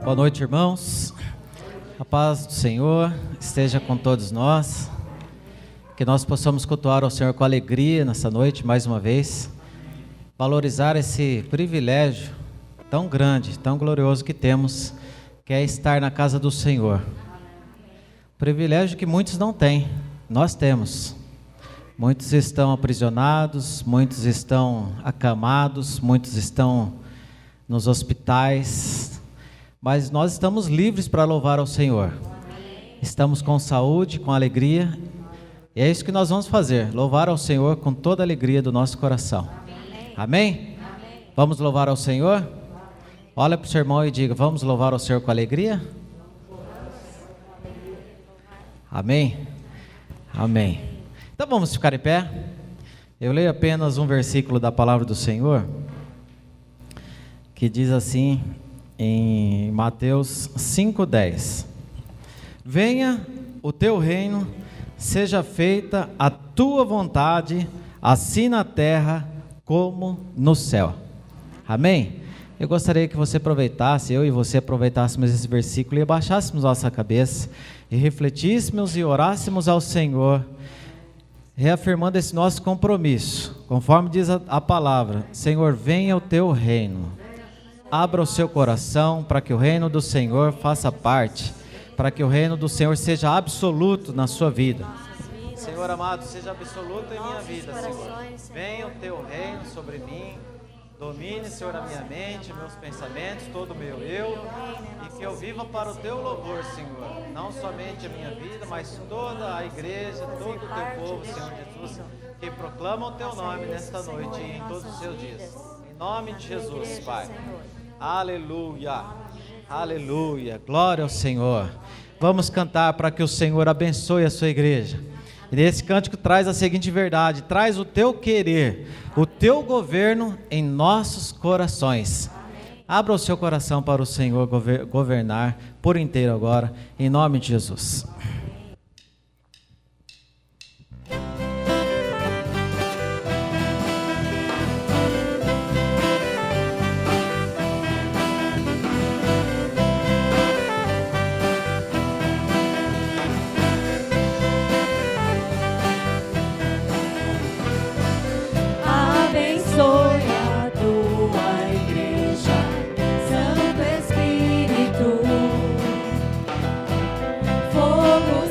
Boa noite, irmãos. A paz do Senhor esteja com todos nós. Que nós possamos cultuar ao Senhor com alegria nessa noite, mais uma vez. Valorizar esse privilégio tão grande, tão glorioso que temos, que é estar na casa do Senhor. Privilégio que muitos não têm, nós temos. Muitos estão aprisionados, muitos estão acamados, muitos estão nos hospitais, mas nós estamos livres para louvar ao Senhor. Estamos com saúde, com alegria, e é isso que nós vamos fazer, louvar ao Senhor com toda a alegria do nosso coração. Amém? Vamos louvar ao Senhor? Olha para o seu irmão e diga, vamos louvar ao Senhor com alegria? Amém? Amém. Então vamos ficar em pé. Eu leio apenas um versículo da palavra do Senhor, que diz assim, em Mateus 5:10: Venha o teu reino, seja feita a tua vontade, assim na terra como no céu. Amém? Eu gostaria que você aproveitasse, eu e você aproveitássemos esse versículo e abaixássemos nossa cabeça e refletíssemos e orássemos ao Senhor, reafirmando esse nosso compromisso, conforme diz a palavra: Senhor, venha o teu reino. Abra o seu coração para que o reino do Senhor faça parte, para que o reino do Senhor seja absoluto na sua vida. Senhor amado, seja absoluto em minha vida, Senhor. Venha o teu reino sobre mim, domine, Senhor, a minha mente, meus pensamentos, todo o meu eu, e que eu viva para o teu louvor, Senhor. Não somente a minha vida, mas toda a igreja, todo o teu povo, Senhor Jesus, que proclama o teu nome nesta noite e em todos os seus dias. Em nome de Jesus, Pai. Aleluia, aleluia, glória ao Senhor. Vamos cantar para que o Senhor abençoe a sua igreja. E esse cântico traz a seguinte verdade: traz o teu querer, o teu governo em nossos corações. Abra o seu coração para o Senhor governar por inteiro agora, em nome de Jesus. Fogo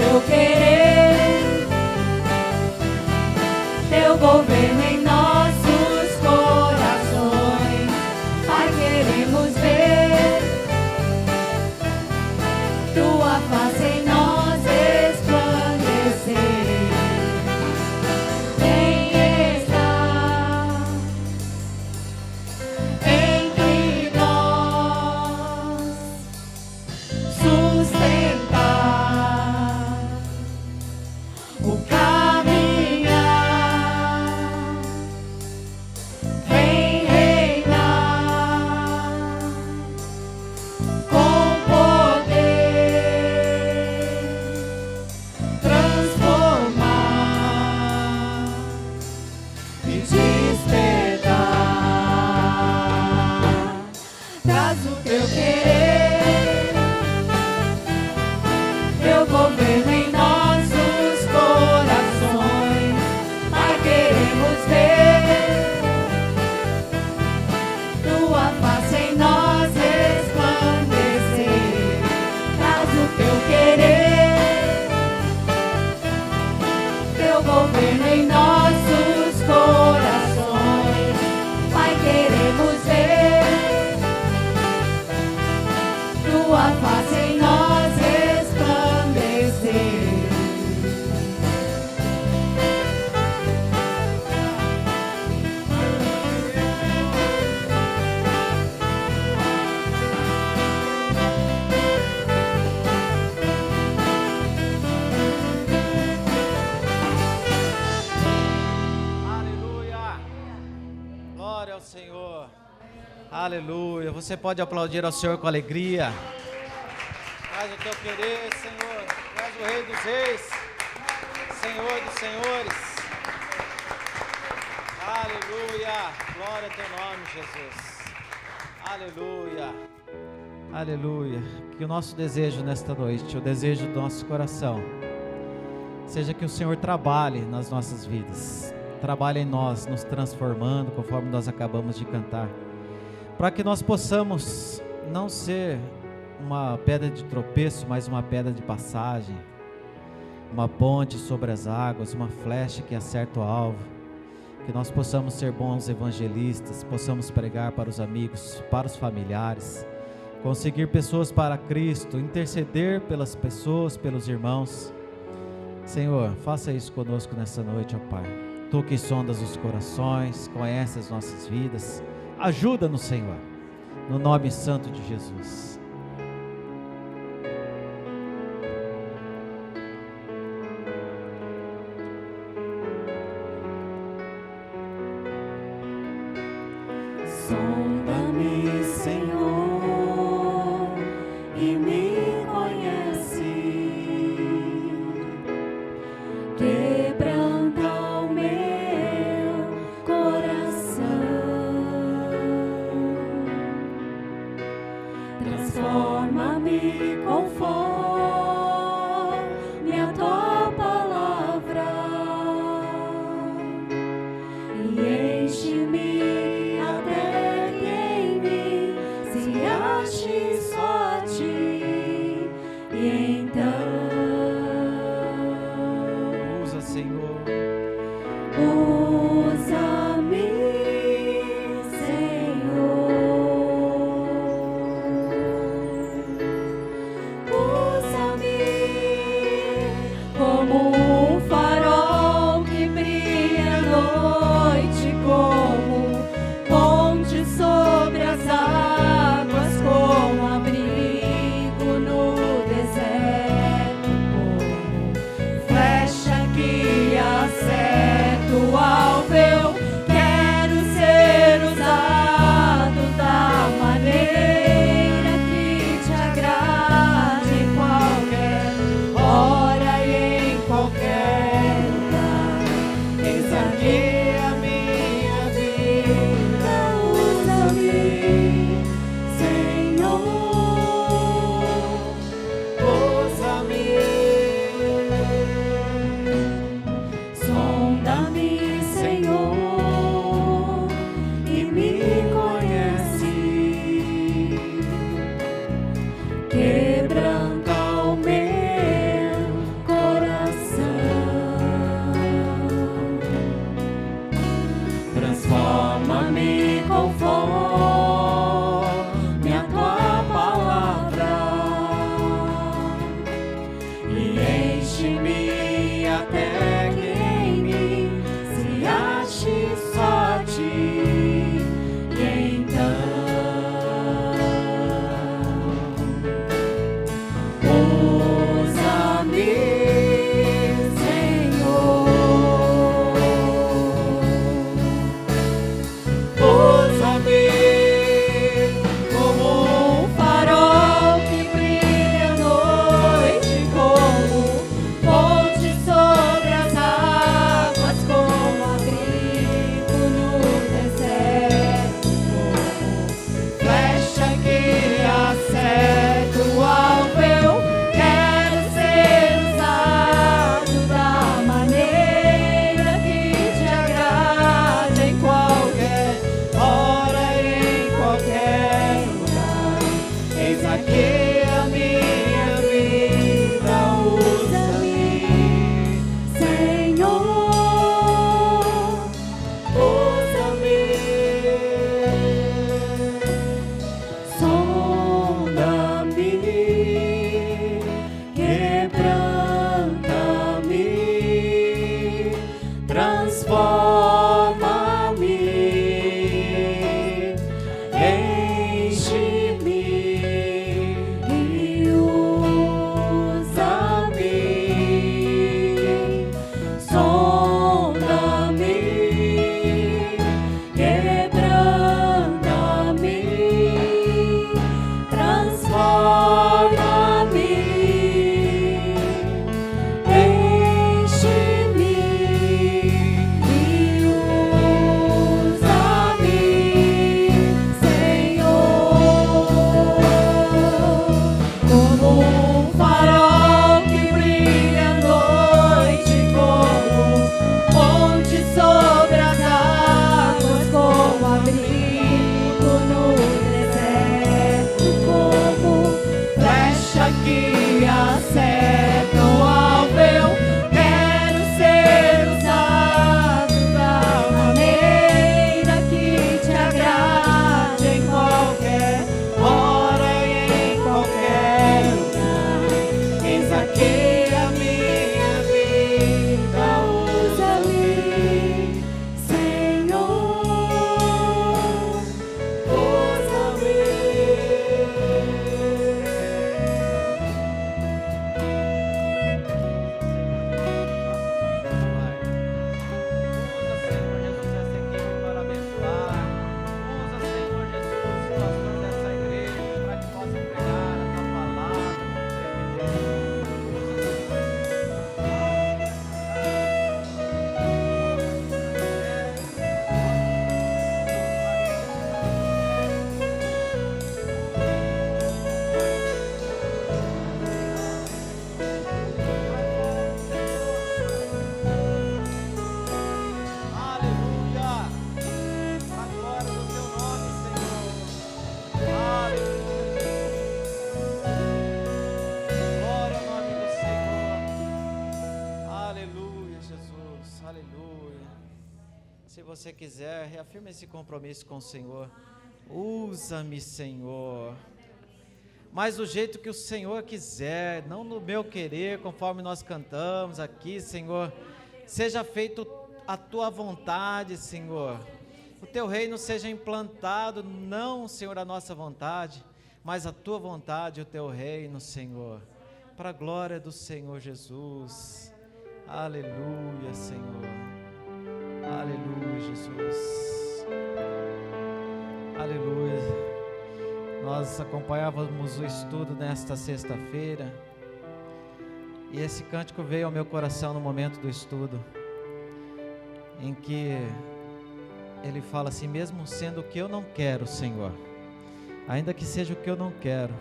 teu querer, teu governo em nossos corações. Pai, queremos ver tua face em nós resplandecer. Vem estar entre nós, sustentar o caminhar. Vem reinar com poder, transformar e despertar. Traz o teu querer, teu governo em nossos corações. Pai, queremos ver tua face em nós resplandecer. Traz o teu querer, teu governo em nossos corações. Pai, queremos ver tua face em nós resplandecer. Aleluia. Glória ao Senhor. Aleluia. Você pode aplaudir ao Senhor com alegria. Faz o teu querer, Senhor. Tu és o Rei dos Reis, Senhor dos Senhores. Aleluia. Glória ao teu nome, Jesus. Aleluia. Aleluia. Que o nosso desejo nesta noite, o desejo do nosso coração, seja que o Senhor trabalhe nas nossas vidas, trabalhe em nós, nos transformando, conforme nós acabamos de cantar, para que nós possamos não ser uma pedra de tropeço, mas uma pedra de passagem, uma ponte sobre as águas, uma flecha que acerta o alvo. Que nós possamos ser bons evangelistas, possamos pregar para os amigos, para os familiares, conseguir pessoas para Cristo, interceder pelas pessoas, pelos irmãos. Senhor, faça isso conosco nessa noite, ó Pai. Tu que sondas os corações, conhece as nossas vidas, ajuda-nos, Senhor, no nome santo de Jesus. Sonda-me, Senhor, e me conhece. Quebranta o meu coração. Transforma-me conforme a tua palavra e enche-me até que em mim se ache só a ti. E então Usa, Senhor. usa-me, Senhor. Eis aqui a minha vida, usa-me, Senhor, usa-me. sonda-me, quebranta-me, transforma-me, enche-me e usa-me, sonda-me, quebranta-me, transforma-me, enche-me e usa-me, Senhor, como um farol que brilha à noite, como ponte sobre as águas, como abrigo no deserto, como flecha que acerta o alvo. Eu quero ser usado da maneira que te agrade, em qualquer hora e em qualquer lugar. Eis aqui a minha vida, usa-me, Senhor, usa-me. Usa, Senhor Jesus, essa equipe para abençoar. Usa, Senhor Jesus, o pastor dessa igreja para que possa pregar a tua palavra. Aleluia! A glória do teu nome, Senhor. Aleluia! Glória ao nome do Senhor. Aleluia, Jesus. Aleluia. Se você quiser, reafirme esse compromisso com o Senhor. Usa-me, Senhor. Mas do jeito que o Senhor quiser, não no meu querer, conforme nós cantamos aqui, Senhor. Seja feito a tua vontade, Senhor. O teu reino seja implantado, não, Senhor, a nossa vontade, mas a tua vontade, o teu reino, Senhor. Para a glória do Senhor Jesus. Aleluia, Senhor. Aleluia, Jesus. Aleluia. Nós acompanhávamos o estudo nesta sexta-feira e esse cântico veio ao meu coração no momento do estudo, em que ele fala assim: mesmo sendo o que eu não quero, Senhor, ainda que seja o que eu não quero,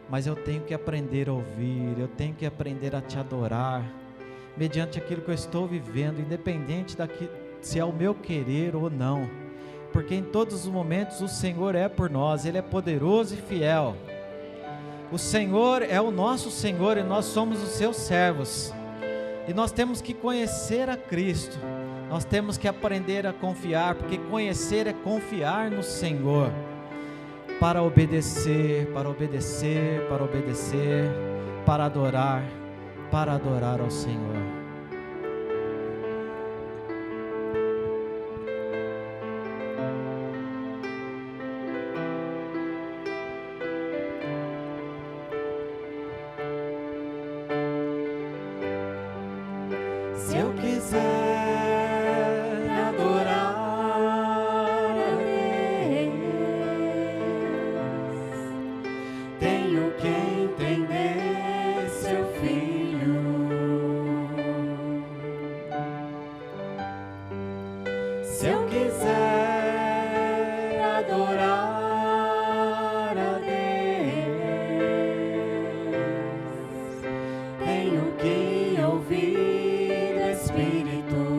mas eu tenho que aprender a ouvir, eu tenho que aprender a te adorar, mediante aquilo que eu estou vivendo, independente se é o meu querer ou não, porque em todos os momentos o Senhor é por nós, Ele é poderoso e fiel. O Senhor é o nosso Senhor e nós somos os seus servos, e nós temos que conhecer a Cristo, nós temos que aprender a confiar, porque conhecer é confiar no Senhor, para obedecer, para obedecer, para obedecer, para adorar ao Senhor. Se eu quiser adorar a Deus, tenho que entender seu filho. Se eu quiser adorar a Deus, tenho que ouvir do Espírito.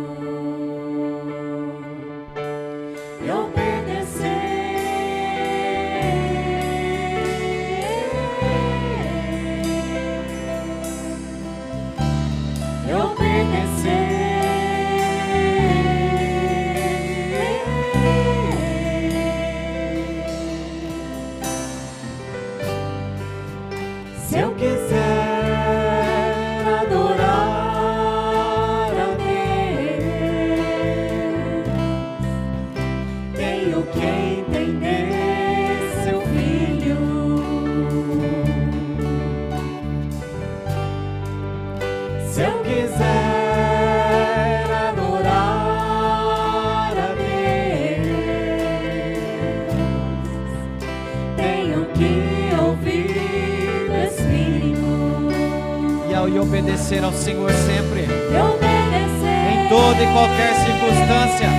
obedecer ao Senhor sempre, de obedecer. em toda e qualquer circunstância.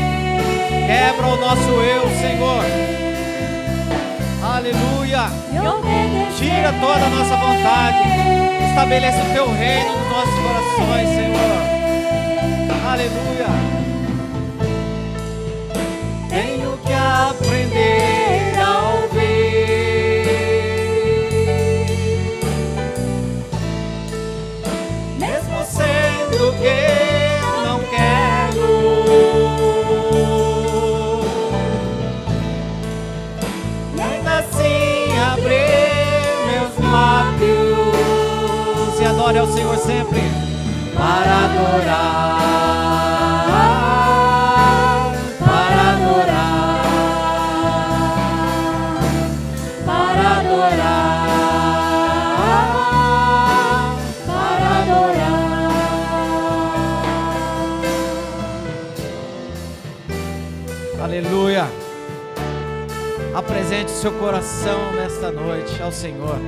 Quebra o nosso eu, Senhor. Aleluia. De obedecer. Tira toda a nossa vontade. Estabeleça o teu reino nos nossos corações, Senhor. Aleluia. Tenho que aprender a ouvir, mesmo sendo que não quero. E ainda assim abrir meus lábios e adore ao Senhor sempre para adorar. Aleluia. Apresente o seu coração nesta noite ao Senhor.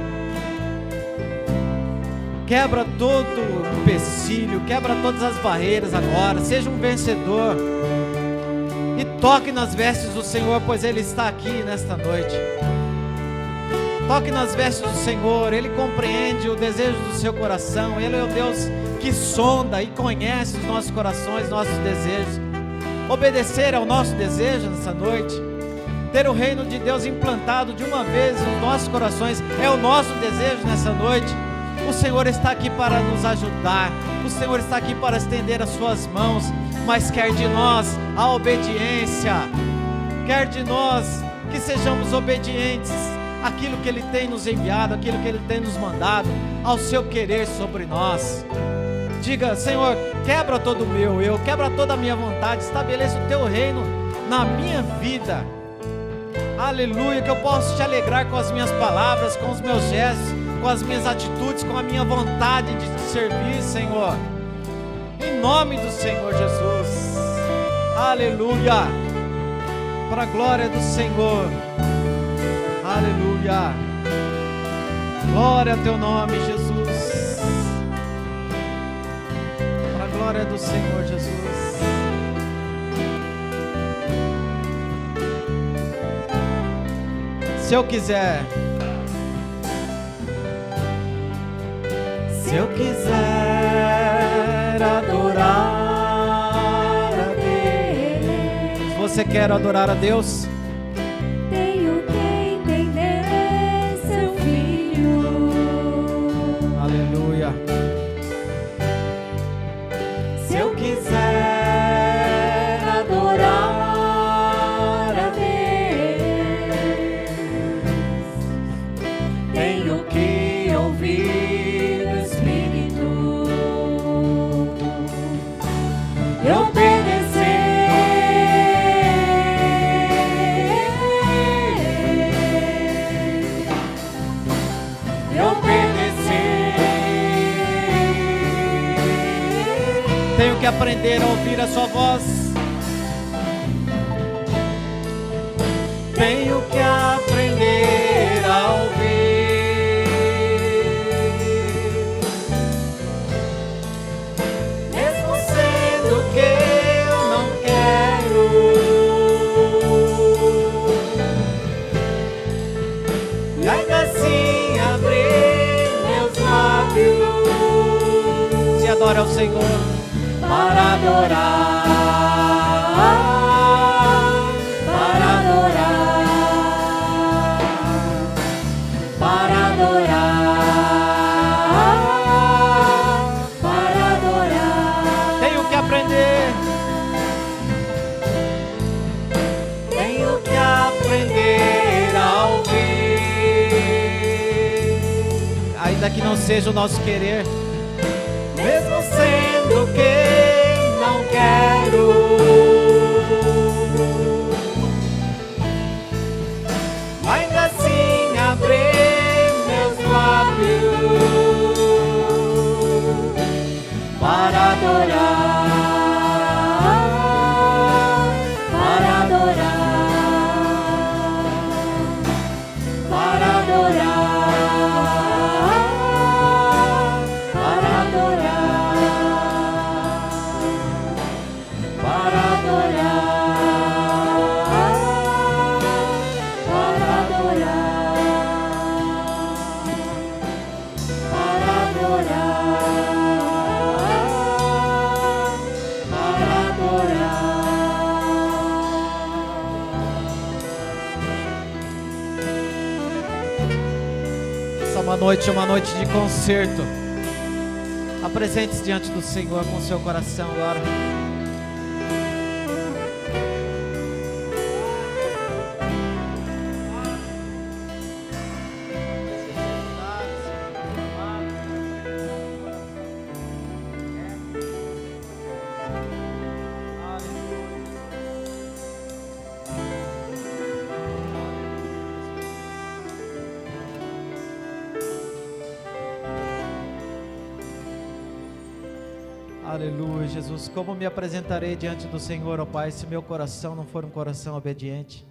Quebra todo o empecilho, quebra todas as barreiras agora. Seja um vencedor e toque nas vestes do Senhor, pois Ele está aqui nesta noite. Toque nas vestes do Senhor. Ele compreende o desejo do seu coração. Ele é o Deus que sonda e conhece os nossos corações, nossos desejos. Obedecer ao nosso desejo nessa noite, ter o reino de Deus implantado de uma vez nos nossos corações, é o nosso desejo nessa noite. O Senhor está aqui para nos ajudar, o Senhor está aqui para estender as suas mãos, mas quer de nós a obediência, quer de nós que sejamos obedientes àquilo que Ele tem nos enviado, àquilo que Ele tem nos mandado, ao seu querer sobre nós. Diga: Senhor, quebra todo o meu eu, quebra toda a minha vontade, estabeleça o teu reino na minha vida. Aleluia, que eu possa te alegrar com as minhas palavras, com os meus gestos, com as minhas atitudes, com a minha vontade de te servir, Senhor. Em nome do Senhor Jesus. Aleluia. Para a glória do Senhor. Aleluia. Glória ao teu nome, Jesus. Glória do Senhor Jesus. Se eu quiser adorar a Deus. Se você quer adorar a Deus, tenho que entender seu filho. aleluia. Se eu quiser adorar a Deus, tenho que ouvir o Espírito e obedecer. E obedecer. Tenho que aprender a ouvir a sua voz. Tenho que aprender a ouvir, mesmo sendo que eu não quero. E ainda assim abrir meus lábios e adora ao Senhor. Para adorar, para adorar, para adorar, para adorar. Tenho que aprender, tenho que aprender a ouvir, ainda que não seja o nosso querer, mesmo sendo que não quero. Ainda assim abrir meus lábios para adorar, para adorar, para adorar, para adorar. uma noite de concerto. Apresente-se diante do Senhor com o seu coração agora. Aleluia, Jesus. Como me apresentarei diante do Senhor, ó Pai, se meu coração não for um coração obediente,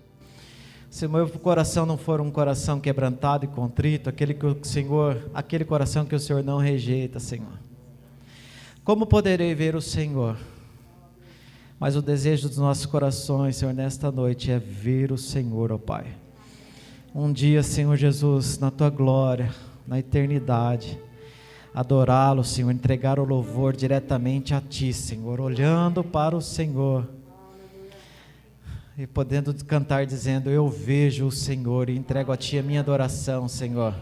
se meu coração não for um coração quebrantado e contrito, aquele coração que o Senhor não rejeita, Senhor. Como poderei ver o Senhor? Mas o desejo dos nossos corações, Senhor, nesta noite é ver o Senhor, ó Pai. Um dia, Senhor Jesus, na Tua glória, na eternidade, adorá-lo, Senhor, entregar o louvor diretamente a Ti, Senhor, olhando para o Senhor e podendo cantar dizendo: eu vejo o Senhor e entrego a Ti a minha adoração, Senhor.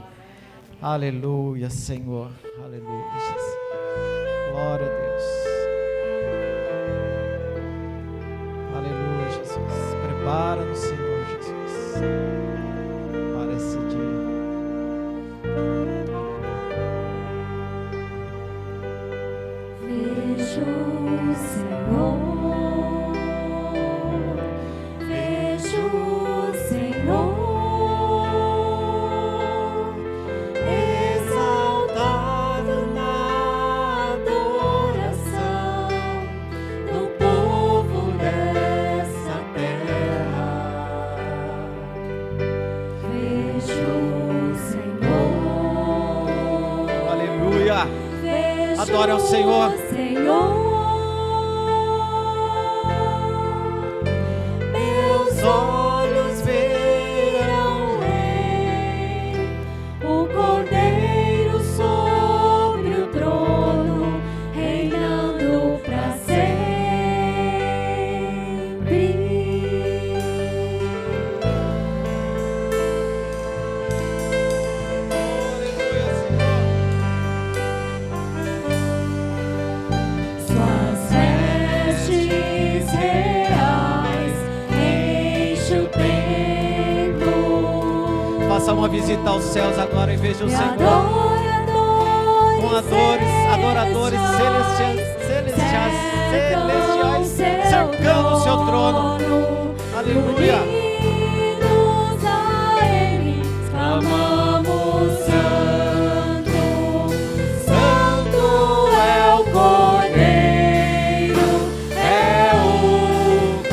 Aleluia, Senhor, aleluia, Jesus. Glória a Deus. Aleluia, Jesus. Prepara-nos, Senhor Jesus, para esse dia. Vejo o Senhor, vejo o Senhor, exaltado na adoração do povo dessa terra. Vejo o Senhor. Aleluia. Adore ao Senhor. Meus olhos verão o Rei, o Cordeiro sobre o trono, reinando para sempre. Suas vestes reais enchem o templo. Faça uma visita aos céus agora e veja o Senhor com adoradores celestiais cercando o seu trono. Aleluia. Unidos a Ele, clamamos: Santo, Santo é o Cordeiro, é o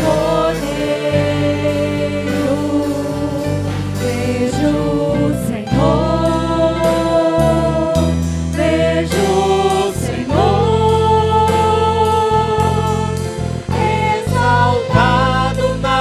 Cordeiro. Vejo o Senhor, vejo o Senhor, exaltado na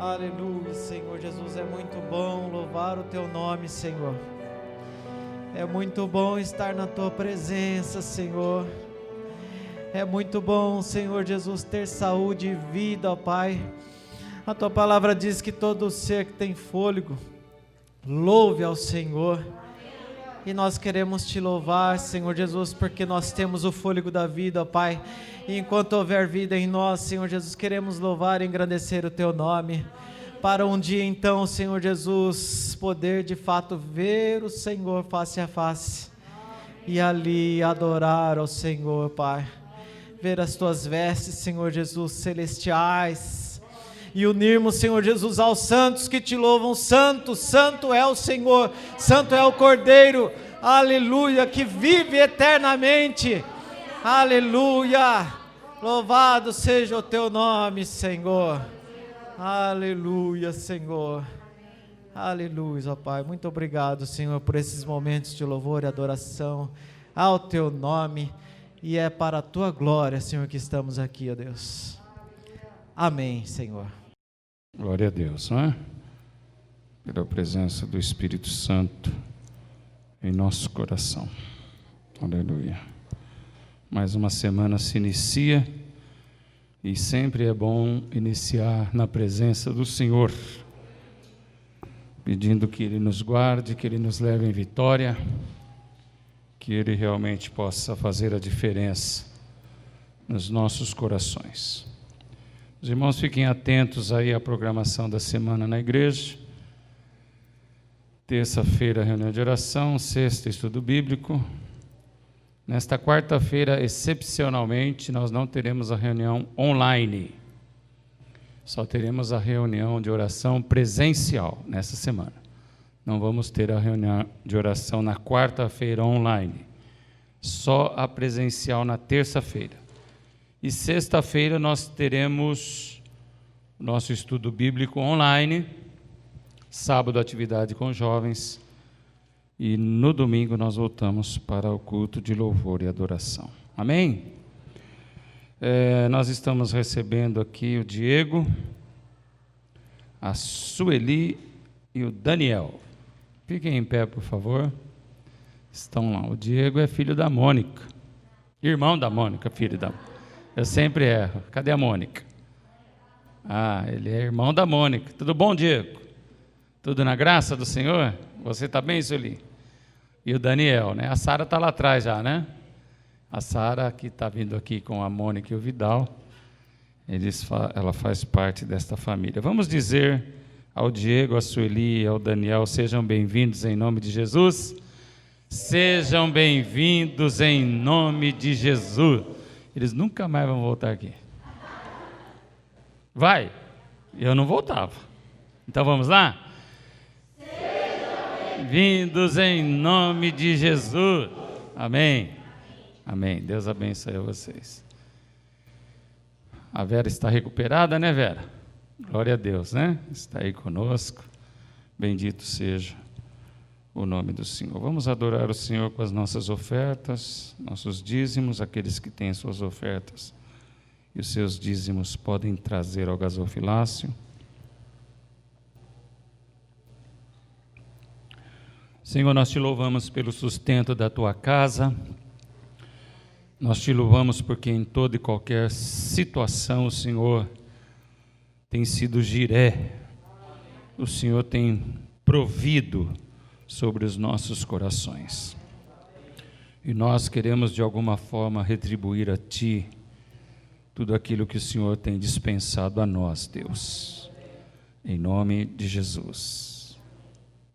Aleluia, Senhor Jesus, é muito bom louvar o Teu nome, Senhor. É muito bom estar na Tua presença, Senhor. É muito bom, Senhor Jesus, ter saúde e vida, ó Pai. A Tua palavra diz que todo ser que tem fôlego, louve ao Senhor. E nós queremos Te louvar, Senhor Jesus, porque nós temos o fôlego da vida, ó Pai. E enquanto houver vida em nós, Senhor Jesus, queremos louvar e engrandecer o Teu nome. Para um dia então, Senhor Jesus, poder de fato ver o Senhor face a face. E ali adorar ao Senhor, Pai. Ver as Tuas vestes, Senhor Jesus, celestiais. E unirmos, Senhor Jesus, aos santos que Te louvam. Santo, santo é o Senhor, santo é o Cordeiro, aleluia, que vive eternamente, aleluia, louvado seja o Teu nome, Senhor, aleluia, Senhor, aleluia, ó Pai, muito obrigado, Senhor, por esses momentos de louvor e adoração ao Teu nome, e é para a Tua glória, Senhor, que estamos aqui, ó Deus, amém, Senhor. Glória a Deus, não é? Pela presença do Espírito Santo em nosso coração. Aleluia. Mais uma semana se inicia e sempre é bom iniciar na presença do Senhor, pedindo que Ele nos guarde, que Ele nos leve em vitória, que Ele realmente possa fazer a diferença nos nossos corações. Os irmãos fiquem atentos aí à programação da semana na igreja. Terça-feira, reunião de oração. Sexta, estudo bíblico. Nesta quarta-feira, excepcionalmente, nós não teremos a reunião online. Só teremos a reunião de oração presencial nessa semana. Não vamos ter a reunião de oração na quarta-feira online. Só a presencial na terça-feira. E sexta-feira nós teremos nosso estudo bíblico online, sábado atividade com jovens, e no domingo nós voltamos para o culto de louvor e adoração. Amém? Nós estamos recebendo aqui o Diego, a Sueli e o Daniel. Fiquem em pé, por favor. Estão lá. O Diego é filho da Mônica, irmão da Mônica, filho da Mônica. Eu sempre erro. Cadê a Mônica? Ele é irmão da Mônica. Tudo bom, Diego? Tudo na graça do Senhor? Você está bem, Sueli? E o Daniel, né? A Sara está lá atrás já, né? A Sara, que está vindo aqui com a Mônica e o Vidal, ela faz parte desta família. Vamos dizer ao Diego, a Sueli e ao Daniel, sejam bem-vindos em nome de Jesus. Sejam bem-vindos em nome de Jesus. Eles nunca mais vão voltar aqui. Vai? Eu não voltava. Então vamos lá? Sejam bem-vindos em nome de Jesus. Amém. Amém. Deus abençoe a vocês. A Vera está recuperada, né, Vera? Glória a Deus, né? Está aí conosco. Bendito seja o nome do Senhor. Vamos adorar o Senhor com as nossas ofertas, nossos dízimos. Aqueles que têm suas ofertas e os seus dízimos podem trazer ao gasofilácio. Senhor, nós te louvamos pelo sustento da tua casa. Nós te louvamos porque em toda e qualquer situação o Senhor tem sido jiré. O Senhor tem provido sobre os nossos corações. E nós queremos de alguma forma retribuir a Ti tudo aquilo que o Senhor tem dispensado a nós, Deus. Em nome de Jesus.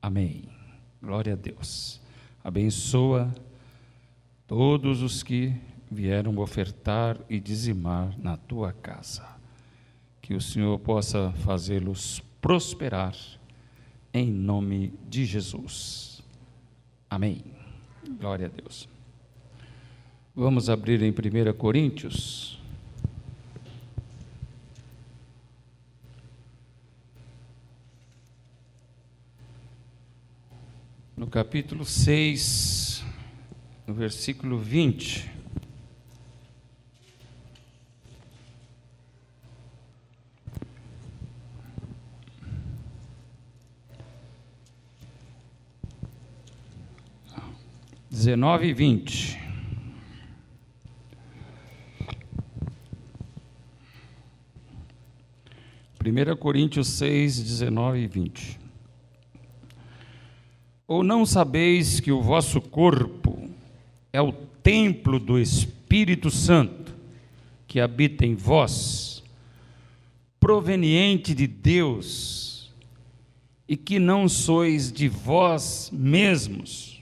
Amém. Glória a Deus. Abençoa todos os que vieram ofertar e dizimar na Tua casa. Que o Senhor possa fazê-los prosperar em nome de Jesus. Amém. Glória a Deus. Vamos abrir em 1 Coríntios. No capítulo 6, no versículo 20. 19 e 20. Primeira Coríntios 6, 19 e 20. Ou não sabeis que o vosso corpo é o templo do Espírito Santo, que habita em vós, proveniente de Deus, e que não sois de vós mesmos,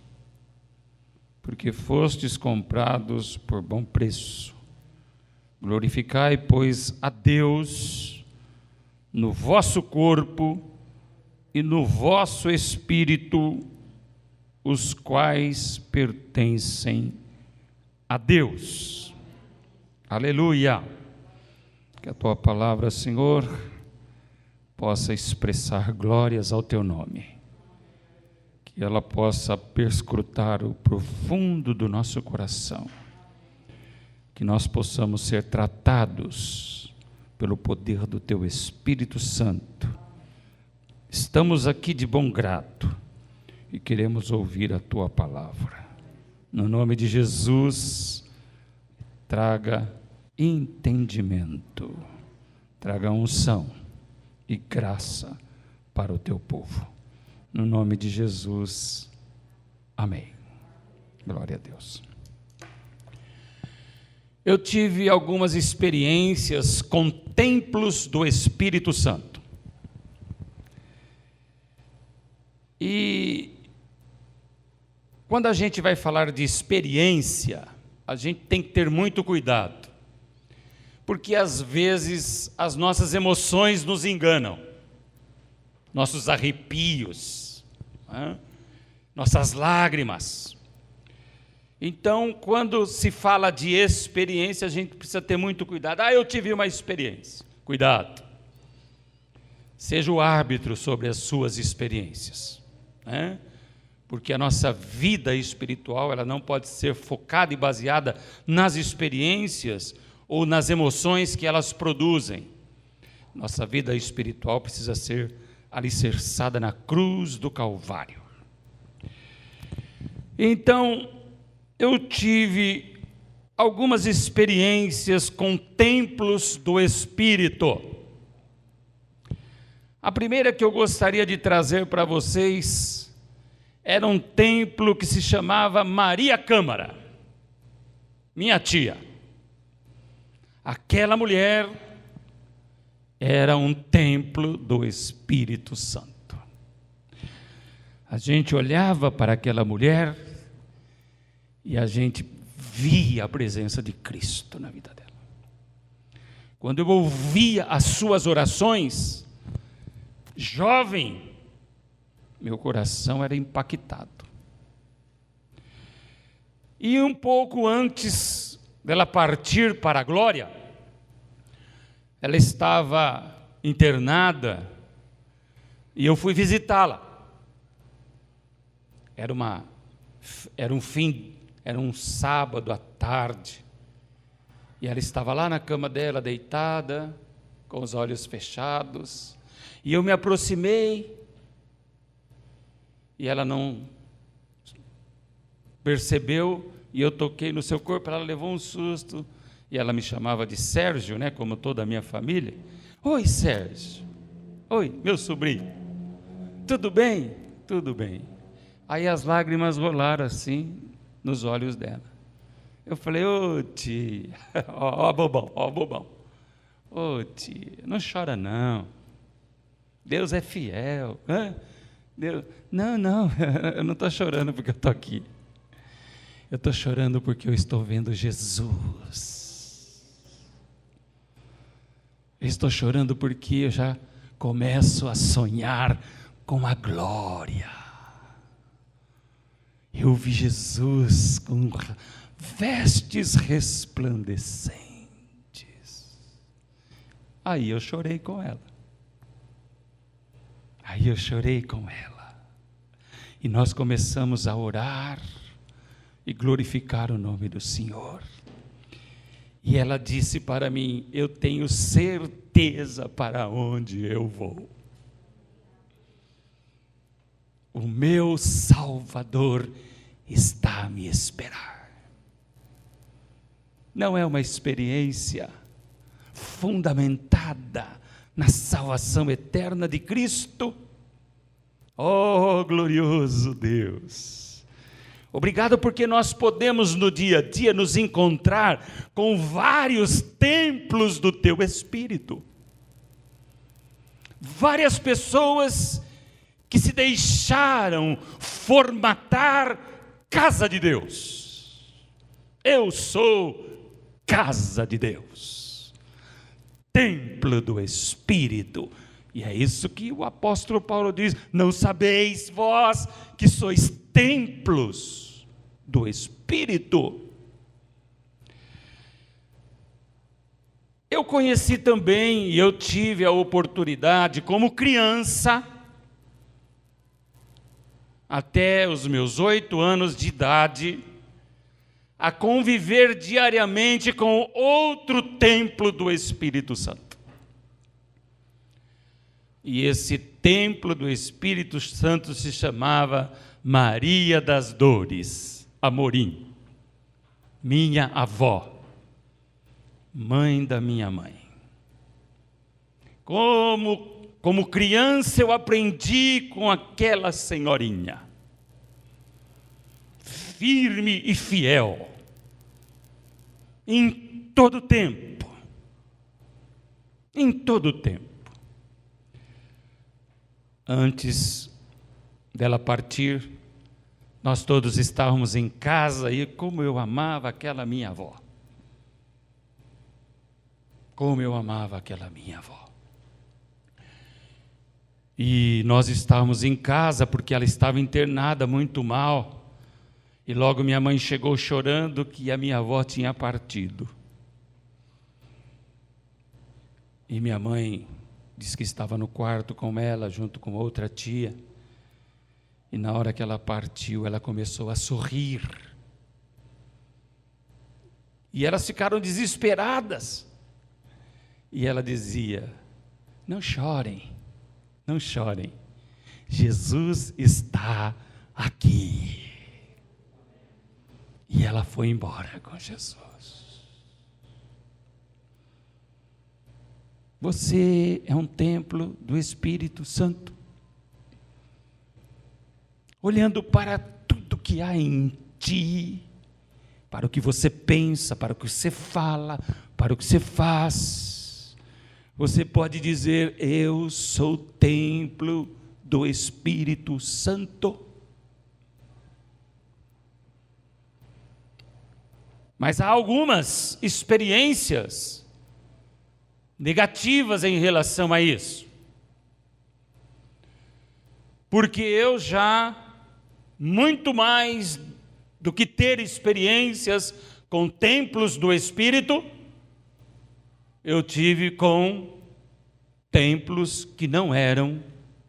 porque fostes comprados por bom preço. Glorificai, pois, a Deus no vosso corpo e no vosso espírito, os quais pertencem a Deus. Aleluia! Que a tua palavra, Senhor, possa expressar glórias ao teu nome, que ela possa perscrutar o profundo do nosso coração, que nós possamos ser tratados pelo poder do teu Espírito Santo. Estamos aqui de bom grado e queremos ouvir a tua palavra. No nome de Jesus, traga entendimento, traga unção e graça para o teu povo. No nome de Jesus, amém. Glória a Deus. Eu tive algumas experiências com templos do Espírito Santo. E quando a gente vai falar de experiência, a gente tem que ter muito cuidado, porque às vezes as nossas emoções nos enganam, nossos arrepios, nossas lágrimas. Então, quando se fala de experiência, a gente precisa ter muito cuidado. Eu tive uma experiência. Cuidado. Seja o árbitro sobre as suas experiências, porque a nossa vida espiritual, ela não pode ser focada e baseada nas experiências ou nas emoções que elas produzem. Nossa vida espiritual precisa ser alicerçada na cruz do Calvário. Então, eu tive algumas experiências com templos do Espírito. A primeira que eu gostaria de trazer para vocês era um templo que se chamava Maria Câmara, minha tia. Aquela mulher era um templo do Espírito Santo. A gente olhava para aquela mulher e a gente via a presença de Cristo na vida dela. Quando eu ouvia as suas orações, jovem, meu coração era impactado. E um pouco antes dela partir para a glória, ela estava internada e eu fui visitá-la. Era um sábado à tarde, e ela estava lá na cama dela, deitada, com os olhos fechados, e eu me aproximei, e ela não percebeu, e eu toquei no seu corpo, ela levou um susto, e ela me chamava de Sérgio, como toda a minha família. Oi, Sérgio. Oi, meu sobrinho. Tudo bem? Tudo bem. Aí as lágrimas rolaram assim nos olhos dela. Eu falei, ô tia, ó bobão, ô tia, não chora não, Deus é fiel, Deus, não, eu não estou chorando porque eu estou aqui, eu estou chorando porque eu estou vendo Jesus, eu estou chorando porque eu já começo a sonhar com a glória. Eu vi Jesus com vestes resplandecentes. Aí eu chorei com ela. E nós começamos a orar e glorificar o nome do Senhor. E ela disse para mim, eu tenho certeza para onde eu vou. O meu Salvador está a me esperar. Não é uma experiência fundamentada na salvação eterna de Cristo? Oh, glorioso Deus! Obrigado porque nós podemos no dia a dia nos encontrar com vários templos do Teu Espírito. Várias pessoas que se deixaram formatar casa de Deus. Eu sou casa de Deus, templo do Espírito. E é isso que o apóstolo Paulo diz: não sabeis vós que sois templos do Espírito. Eu conheci também, e eu tive a oportunidade, como criança, até os meus 8 anos de idade, a conviver diariamente com outro templo do Espírito Santo. E esse templo do Espírito Santo se chamava Maria das Dores, Amorim, minha avó, mãe da minha mãe. Como criança eu aprendi com aquela senhorinha, firme e fiel, em todo tempo, Antes dela partir, nós todos estávamos em casa e como eu amava aquela minha avó. Como eu amava aquela minha avó. E nós estávamos em casa porque ela estava internada muito mal. E logo minha mãe chegou chorando que a minha avó tinha partido. E minha mãe disse que estava no quarto com ela, junto com outra tia. E na hora que ela partiu, ela começou a sorrir. E elas ficaram desesperadas. E ela dizia: não chorem, não chorem. Jesus está aqui. E ela foi embora com Jesus. Você é um templo do Espírito Santo. Olhando para tudo que há em ti, para o que você pensa, para o que você fala, para o que você faz, você pode dizer: eu sou templo do Espírito Santo. Mas há algumas experiências negativas em relação a isso. Porque eu já, muito mais do que ter experiências com templos do Espírito, eu tive com templos que não eram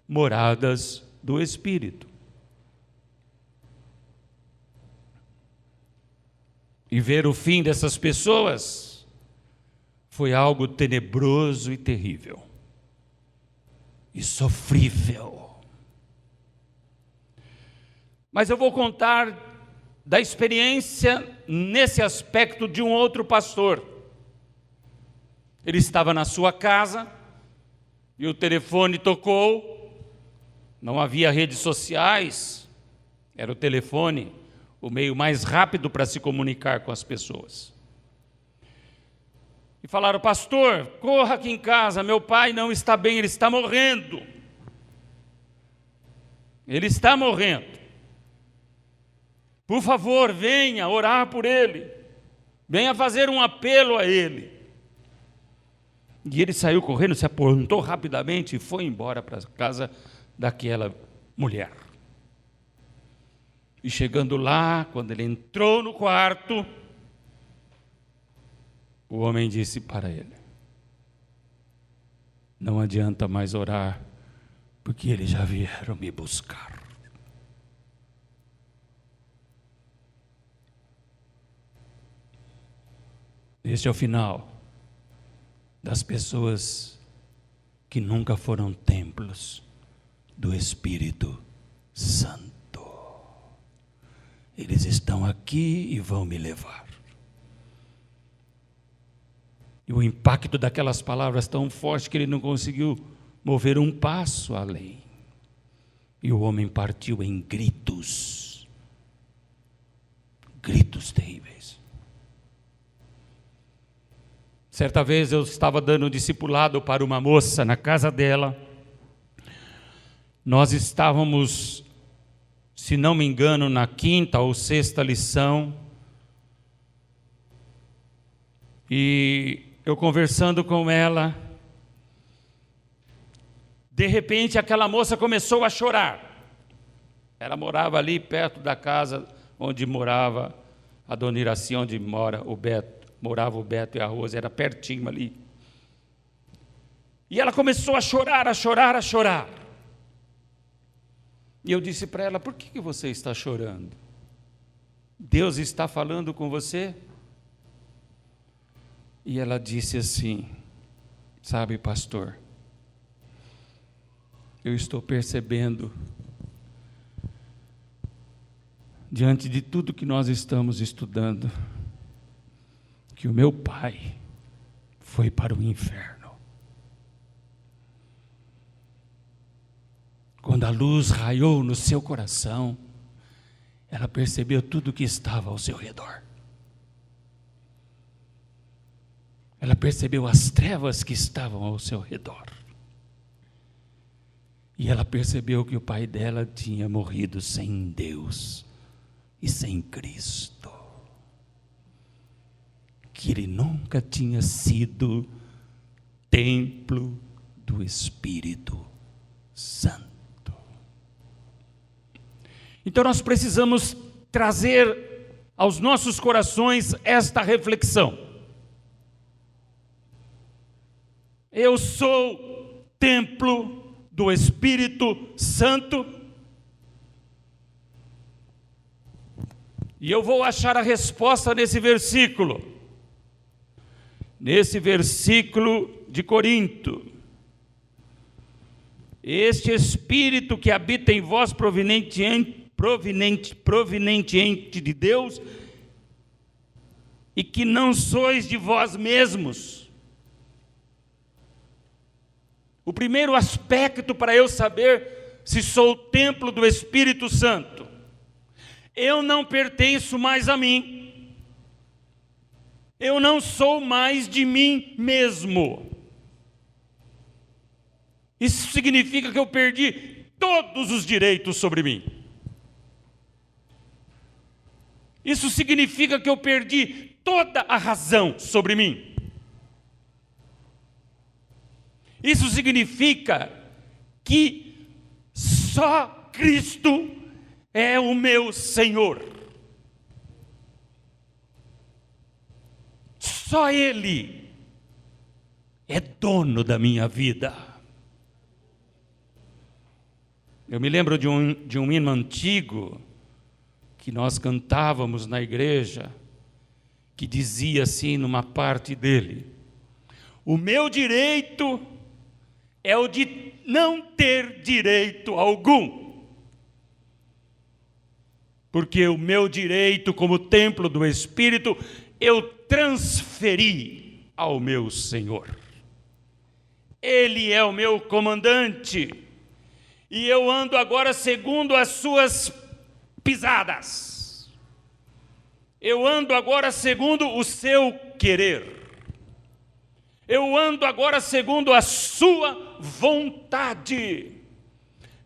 moradas do Espírito. E ver o fim dessas pessoas foi algo tenebroso e terrível. E sofrível. Mas eu vou contar da experiência nesse aspecto de um outro pastor. Ele estava na sua casa e o telefone tocou. Não havia redes sociais, era o telefone, o meio mais rápido para se comunicar com as pessoas. E falaram: pastor, corra aqui em casa, meu pai não está bem, ele está morrendo. Ele está morrendo. Por favor, venha orar por ele. Venha fazer um apelo a ele. E ele saiu correndo, se aprontou rapidamente e foi embora para a casa daquela mulher. E chegando lá, quando ele entrou no quarto, o homem disse para ele: não adianta mais orar, porque eles já vieram me buscar. Este é o final das pessoas que nunca foram templos do Espírito Santo. eles estão aqui e vão me levar. E o impacto daquelas palavras tão forte que ele não conseguiu mover um passo além. E o homem partiu em gritos. Gritos terríveis. Certa vez eu estava dando discipulado para uma moça na casa dela. Nós estávamos, se não me engano, na 5ª ou 6ª lição. E eu conversando com ela, de repente aquela moça começou a chorar. Ela morava ali perto da casa onde morava a dona Iraci, onde morava o Beto e a Rosa, era pertinho ali. E ela começou a chorar, a chorar, a chorar. E eu disse para ela: por que você está chorando? Deus está falando com você? E ela disse assim: sabe, pastor, eu estou percebendo, diante de tudo que nós estamos estudando, que o meu pai foi para o inferno. Quando a luz raiou no seu coração, ela percebeu tudo que estava ao seu redor. Ela percebeu as trevas que estavam ao seu redor. E ela percebeu que o pai dela tinha morrido sem Deus e sem Cristo. Que ele nunca tinha sido templo do Espírito Santo. Então nós precisamos trazer aos nossos corações esta reflexão. Eu sou templo do Espírito Santo. E eu vou achar a resposta nesse versículo. Nesse versículo de Corinto. Este Espírito que habita em vós proveniente de Deus, e que não sois de vós mesmos. O primeiro aspecto para eu saber se sou o templo do Espírito Santo: eu não pertenço mais a mim, eu não sou mais de mim mesmo. Isso significa que eu perdi todos os direitos sobre mim. Isso significa que eu perdi toda a razão sobre mim. Isso significa que só Cristo é o meu Senhor. Só Ele é dono da minha vida. Eu me lembro de um hino antigo que nós cantávamos na igreja, que dizia assim numa parte dele: o meu direito é o de não ter direito algum, porque o meu direito como templo do Espírito eu transferi ao meu Senhor. Ele é o meu comandante, e eu ando agora segundo as suas pisadas. Eu ando agora segundo o seu querer. Eu ando agora segundo a sua vontade.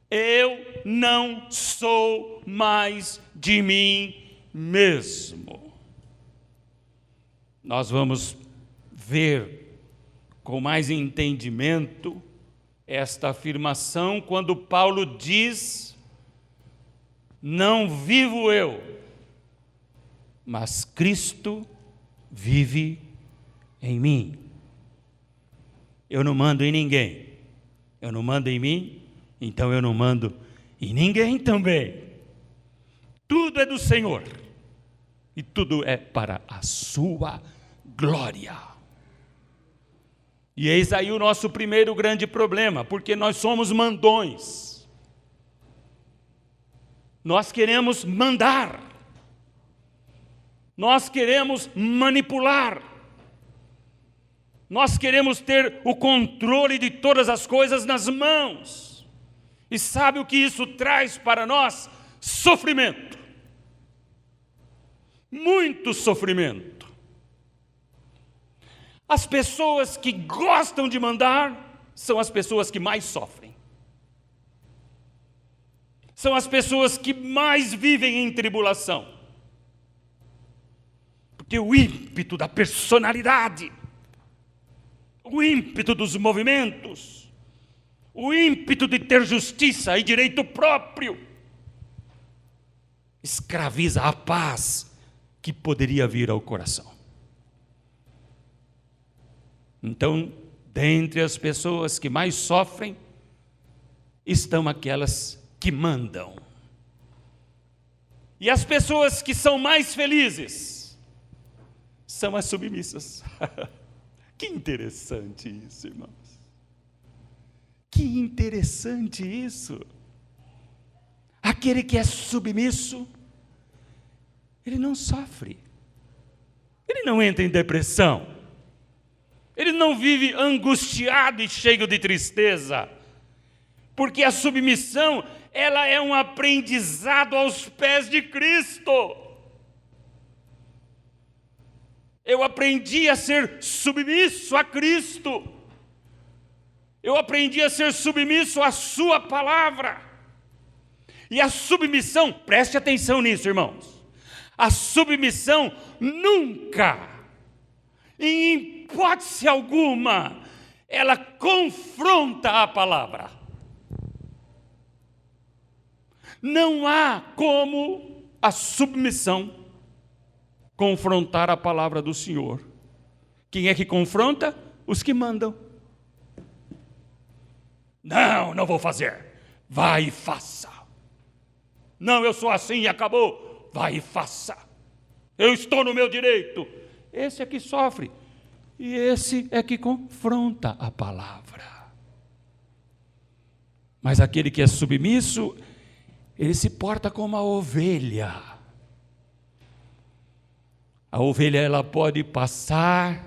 Eu não sou mais de mim mesmo. Nós vamos ver com mais entendimento esta afirmação quando Paulo diz: não vivo eu, mas Cristo vive em mim. Eu não mando em ninguém. Eu não mando em mim, então eu não mando em ninguém também. Tudo é do Senhor. E tudo é para a sua glória. E eis aí o nosso primeiro grande problema, porque nós somos mandões. Nós queremos mandar. Nós queremos manipular. Nós queremos ter o controle de todas as coisas nas mãos. E sabe o que isso traz para nós? Sofrimento. Muito sofrimento. As pessoas que gostam de mandar são as pessoas que mais sofrem. São as pessoas que mais vivem em tribulação. Porque o ímpeto da personalidade, o ímpeto dos movimentos, o ímpeto de ter justiça e direito próprio, escraviza a paz que poderia vir ao coração. Então, dentre as pessoas que mais sofrem, estão aquelas que mandam. E as pessoas que são mais felizes são as submissas. Que interessante isso, irmãos. Que interessante isso. Aquele que é submisso, ele não sofre. Ele não entra em depressão. Ele não vive angustiado e cheio de tristeza. Porque a submissão, ela é um aprendizado aos pés de Cristo. Eu aprendi a ser submisso a Cristo. Eu aprendi a ser submisso à sua palavra. E a submissão, preste atenção nisso, irmãos. A submissão nunca, em hipótese alguma, ela confronta a palavra. Não há como a submissão confrontar a palavra do Senhor. Quem é que confronta? Os que mandam. Não, não vou fazer. Vai e faça. Não, eu sou assim e acabou. Vai e faça. Eu estou no meu direito. Esse é que sofre. E esse é que confronta a palavra. Mas aquele que é submisso, ele se porta como a ovelha. A ovelha, ela pode passar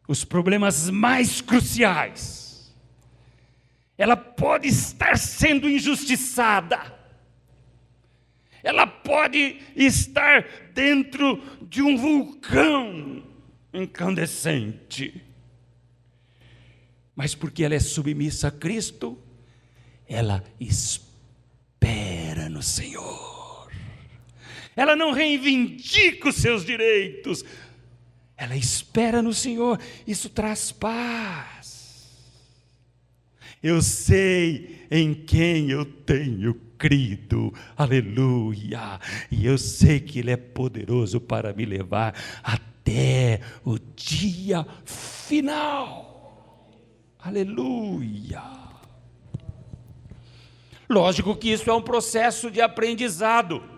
os problemas mais cruciais. Ela pode estar sendo injustiçada. Ela pode estar dentro de um vulcão incandescente. Mas porque ela é submissa a Cristo, ela espera no Senhor. Ela não reivindica os seus direitos. Ela espera no Senhor. Isso traz paz. Eu sei em quem eu tenho crido. Aleluia. E eu sei que Ele é poderoso para me levar até o dia final. Aleluia. Lógico que isso é um processo de aprendizado.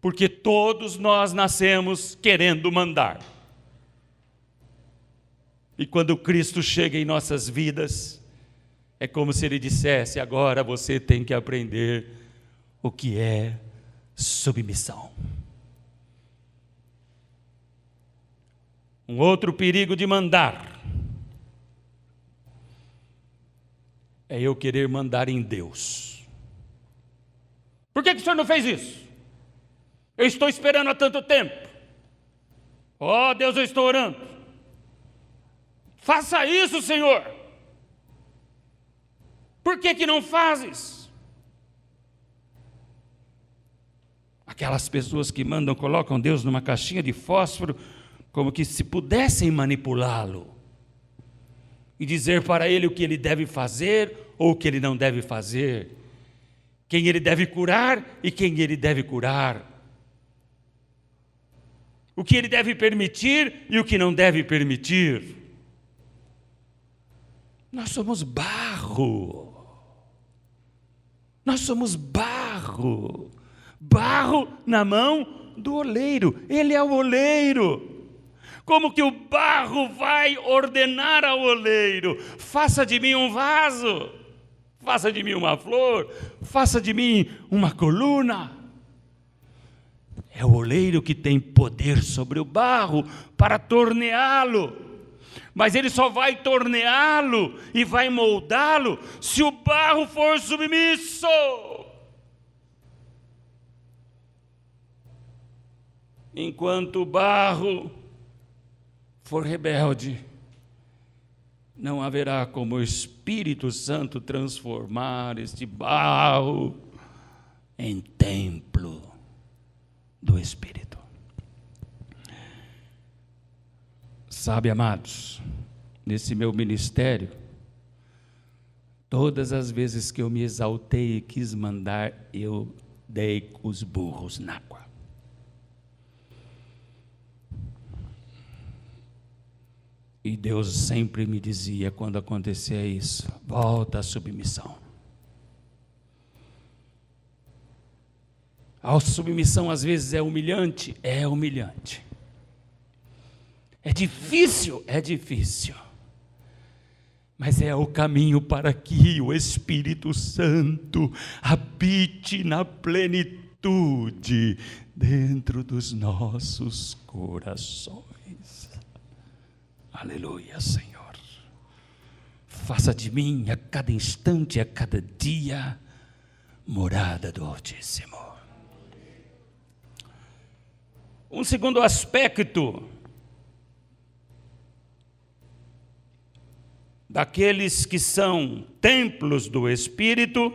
Porque todos nós nascemos querendo mandar. E quando Cristo chega em nossas vidas, é como se Ele dissesse: agora você tem que aprender o que é submissão. Um outro perigo de mandar é eu querer mandar em Deus. Por que o senhor não fez isso? Eu estou esperando há tanto tempo. Oh, Deus, eu estou orando. Faça isso, Senhor. Por que não fazes? Aquelas pessoas que mandam, colocam Deus numa caixinha de fósforo, como que se pudessem manipulá-lo e dizer para ele o que ele deve fazer ou o que ele não deve fazer, quem ele deve curar e quem ele deve curar, o que ele deve permitir e o que não deve permitir. Nós somos barro. Nós somos barro. Barro na mão do oleiro. Ele é o oleiro. Como que o barro vai ordenar ao oleiro? Faça de mim um vaso. Faça de mim uma flor. Faça de mim uma coluna. É o oleiro que tem poder sobre o barro para torneá-lo. Mas ele só vai torneá-lo e vai moldá-lo se o barro for submisso. Enquanto o barro for rebelde, não haverá como o Espírito Santo transformar este barro em templo do Espírito. Sabe, amados, nesse meu ministério, todas as vezes que eu me exaltei e quis mandar, eu dei os burros na água. E Deus sempre me dizia, quando acontecia isso, volta à submissão. A submissão às vezes é humilhante, é difícil, mas é o caminho para que o Espírito Santo habite na plenitude dentro dos nossos corações. Aleluia, Senhor. Faça de mim a cada instante, a cada dia, morada do Altíssimo. Um segundo aspecto daqueles que são templos do Espírito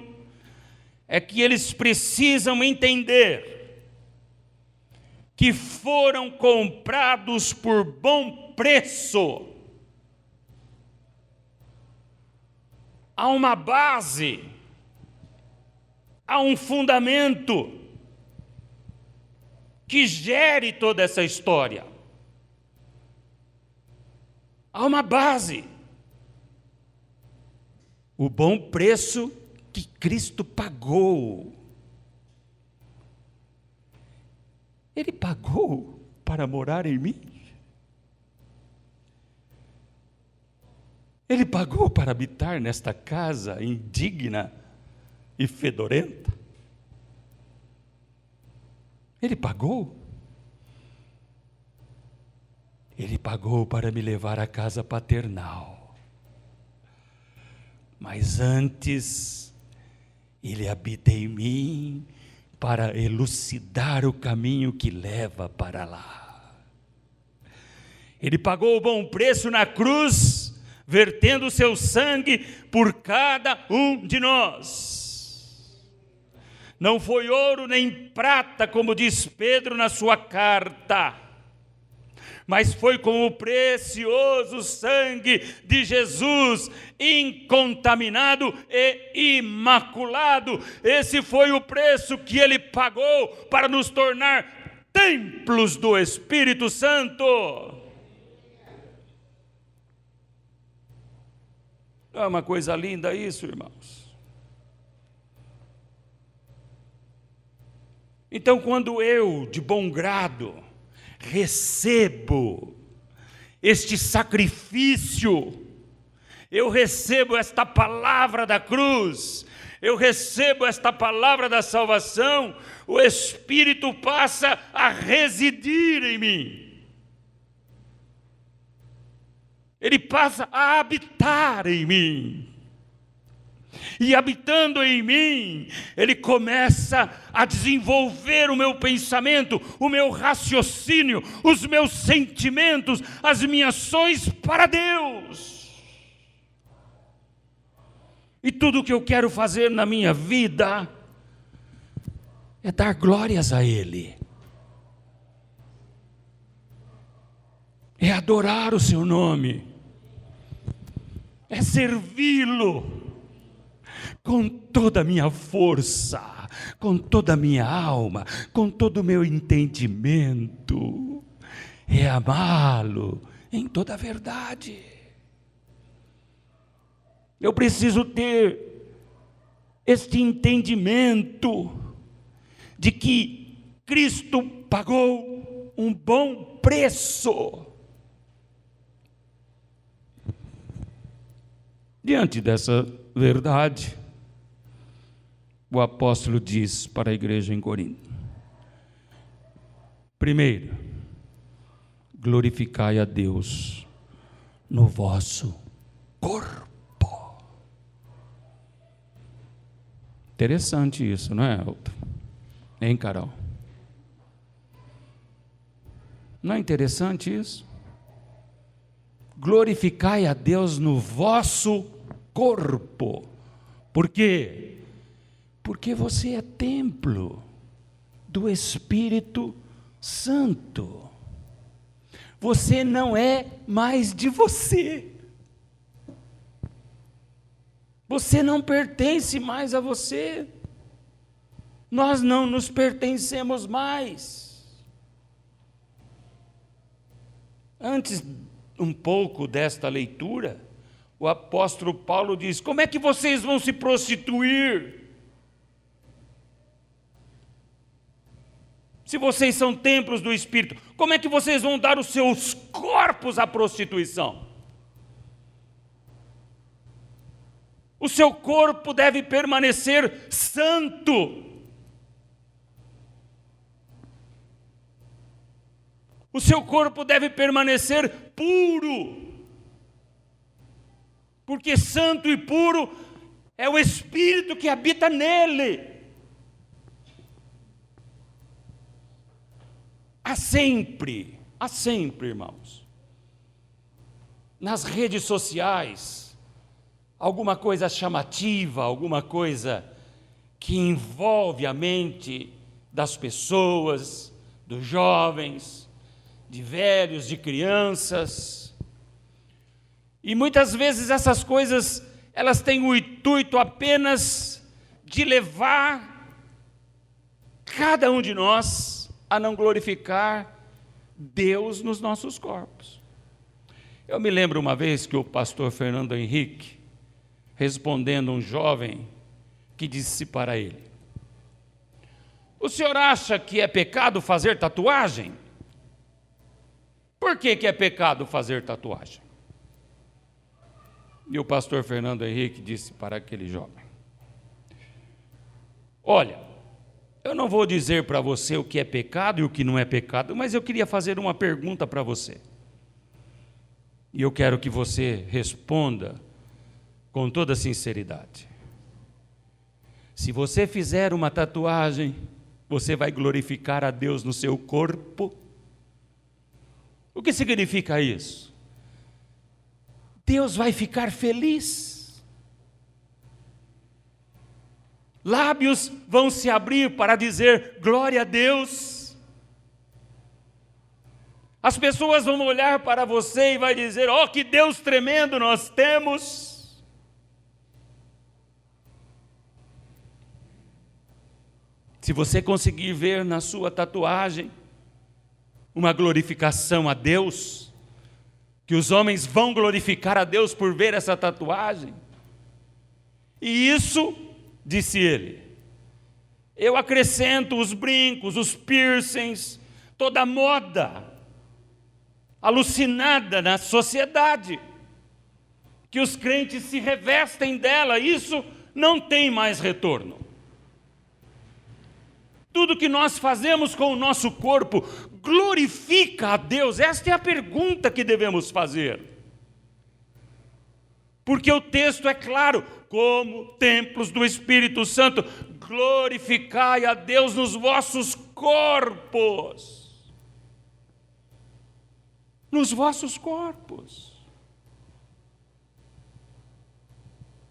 é que eles precisam entender que foram comprados por bom preço. Há uma base, há um fundamento que gere toda essa história. Há uma base. O bom preço que Cristo pagou. Ele pagou para morar em mim. Ele pagou para habitar nesta casa indigna e fedorenta. Ele pagou. Ele pagou para me levar à casa paternal. Mas antes, Ele habita em mim para elucidar o caminho que leva para lá. Ele pagou o bom preço na cruz, vertendo o seu sangue por cada um de nós. Não foi ouro nem prata, como diz Pedro na sua carta, mas foi com o precioso sangue de Jesus, incontaminado e imaculado. Esse foi o preço que Ele pagou para nos tornar templos do Espírito Santo. Não é uma coisa linda isso, irmãos? Então, quando eu, de bom grado, recebo este sacrifício, eu recebo esta palavra da cruz, eu recebo esta palavra da salvação, o Espírito passa a residir em mim. Ele passa a habitar em mim. E habitando em mim, Ele começa a desenvolver o meu pensamento, o meu raciocínio, os meus sentimentos, as minhas ações para Deus. E tudo o que eu quero fazer na minha vida é dar glórias a Ele. É adorar o Seu nome. É servi-lo com toda a minha força, com toda a minha alma, com todo o meu entendimento. É amá-lo em toda a verdade. Eu preciso ter este entendimento de que Cristo pagou um bom preço. Diante dessa verdade, o apóstolo diz para a igreja em Corinto: Primeiro, glorificai a Deus no vosso corpo. Interessante isso, não é, Elton? Hein, Carol? Não é interessante isso? Glorificai a Deus no vosso corpo. Por quê? Porque você é templo do Espírito Santo. Você não é mais de você. Você não pertence mais a você. Nós não nos pertencemos mais. Antes um pouco desta leitura, o apóstolo Paulo diz: como é que vocês vão se prostituir? Se vocês são templos do Espírito, como é que vocês vão dar os seus corpos à prostituição? O seu corpo deve permanecer santo. O seu corpo deve permanecer puro. Porque santo e puro é o Espírito que habita nele. Há sempre, irmãos, nas redes sociais, alguma coisa chamativa, alguma coisa que envolve a mente das pessoas, dos jovens, de velhos, de crianças. E muitas vezes essas coisas, elas têm o intuito apenas de levar cada um de nós a não glorificar Deus nos nossos corpos. Eu me lembro uma vez que o pastor Fernando Henrique, respondendo um jovem que disse para ele: o senhor acha que é pecado fazer tatuagem? Por que é pecado fazer tatuagem? E o pastor Fernando Henrique disse para aquele jovem: olha, eu não vou dizer para você o que é pecado e o que não é pecado, mas eu queria fazer uma pergunta para você. E eu quero que você responda com toda sinceridade. Se você fizer uma tatuagem, você vai glorificar a Deus no seu corpo? O que significa isso? Deus vai ficar feliz. Lábios vão se abrir para dizer glória a Deus. As pessoas vão olhar para você e vai dizer: ó, que Deus tremendo nós temos. Se você conseguir ver na sua tatuagem uma glorificação a Deus, que os homens vão glorificar a Deus por ver essa tatuagem, e isso, disse ele, eu acrescento os brincos, os piercings, toda a moda alucinada na sociedade, que os crentes se revestem dela, isso não tem mais retorno. Tudo que nós fazemos com o nosso corpo glorifica a Deus? Esta é a pergunta que devemos fazer. Porque o texto é claro: como templos do Espírito Santo, glorificai a Deus nos vossos corpos. Nos vossos corpos.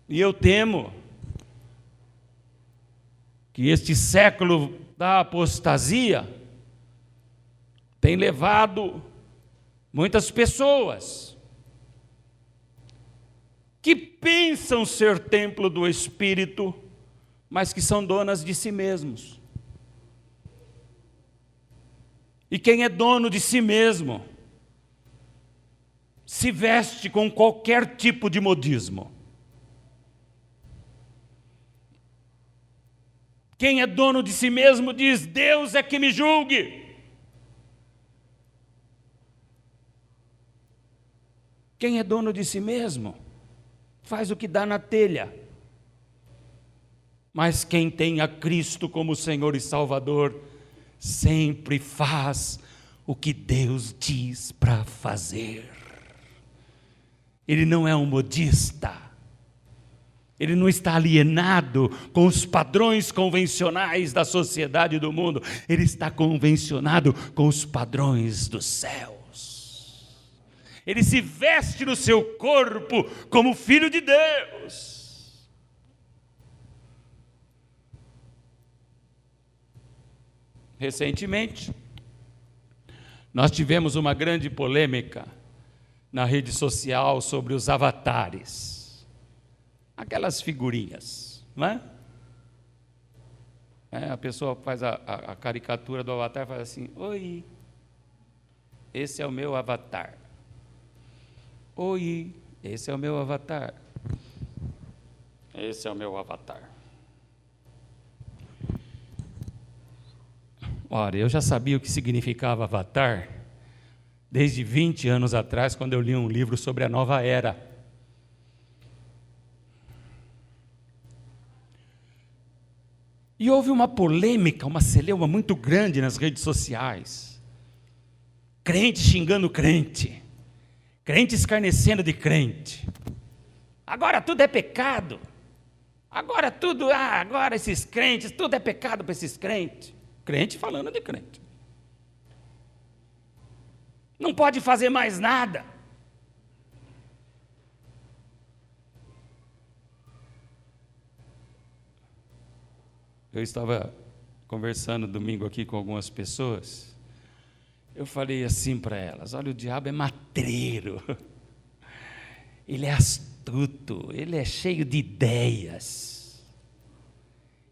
E eu temo que este século da apostasia tem levado muitas pessoas que pensam ser templo do Espírito, mas que são donas de si mesmos. E quem é dono de si mesmo se veste com qualquer tipo de modismo. Quem é dono de si mesmo diz: Deus é que me julgue. Quem é dono de si mesmo faz o que dá na telha. Mas quem tem a Cristo como Senhor e Salvador sempre faz o que Deus diz para fazer. Ele não é um modista. Ele não está alienado com os padrões convencionais da sociedade e do mundo. Ele está convencionado com os padrões dos céus. Ele se veste no seu corpo como filho de Deus. Recentemente, nós tivemos uma grande polêmica na rede social sobre os avatares, aquelas figurinhas, não é? A pessoa faz a caricatura do avatar e faz assim: oi, esse é o meu avatar. Oi, esse é o meu avatar. Esse é o meu avatar. Ora, eu já sabia o que significava avatar desde 20 anos atrás, quando eu li um livro sobre a nova era. E houve uma polêmica, uma celeuma muito grande nas redes sociais. Crente xingando crente. Crente escarnecendo de crente. Agora tudo é pecado. Agora tudo, agora esses crentes, tudo é pecado para esses crentes. Crente falando de crente. Não pode fazer mais nada. Eu estava conversando domingo aqui com algumas pessoas. Eu falei assim para elas: olha, o diabo é matreiro. Ele é astuto, ele é cheio de ideias.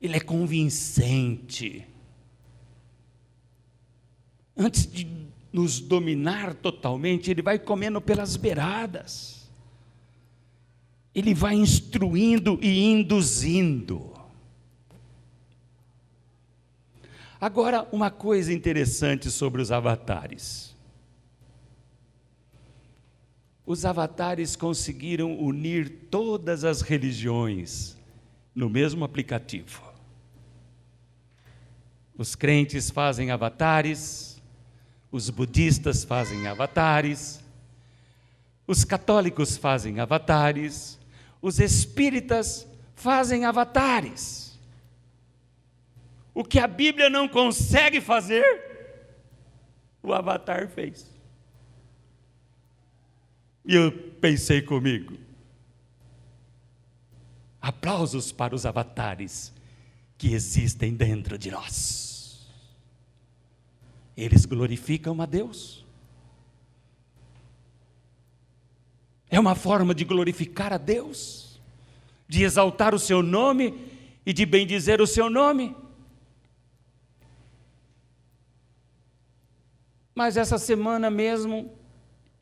Ele é convincente. Antes de nos dominar totalmente, ele vai comendo pelas beiradas. Ele vai instruindo e induzindo. Agora, uma coisa interessante sobre os avatares. Os avatares conseguiram unir todas as religiões no mesmo aplicativo. Os crentes fazem avatares, os budistas fazem avatares, os católicos fazem avatares, os espíritas fazem avatares. O que a Bíblia não consegue fazer, o avatar fez. E eu pensei comigo: aplausos para os avatares que existem dentro de nós. Eles glorificam a Deus. É uma forma de glorificar a Deus, de exaltar o seu nome e de bendizer o seu nome. Mas essa semana mesmo,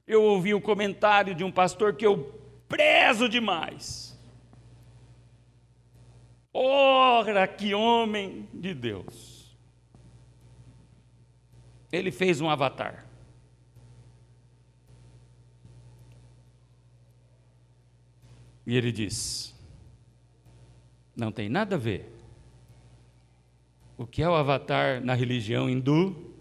eu ouvi um comentário de um pastor que eu prezo demais. Ora, que homem de Deus! Ele fez um avatar. E ele diz: não tem nada a ver o que é o avatar na religião hindu,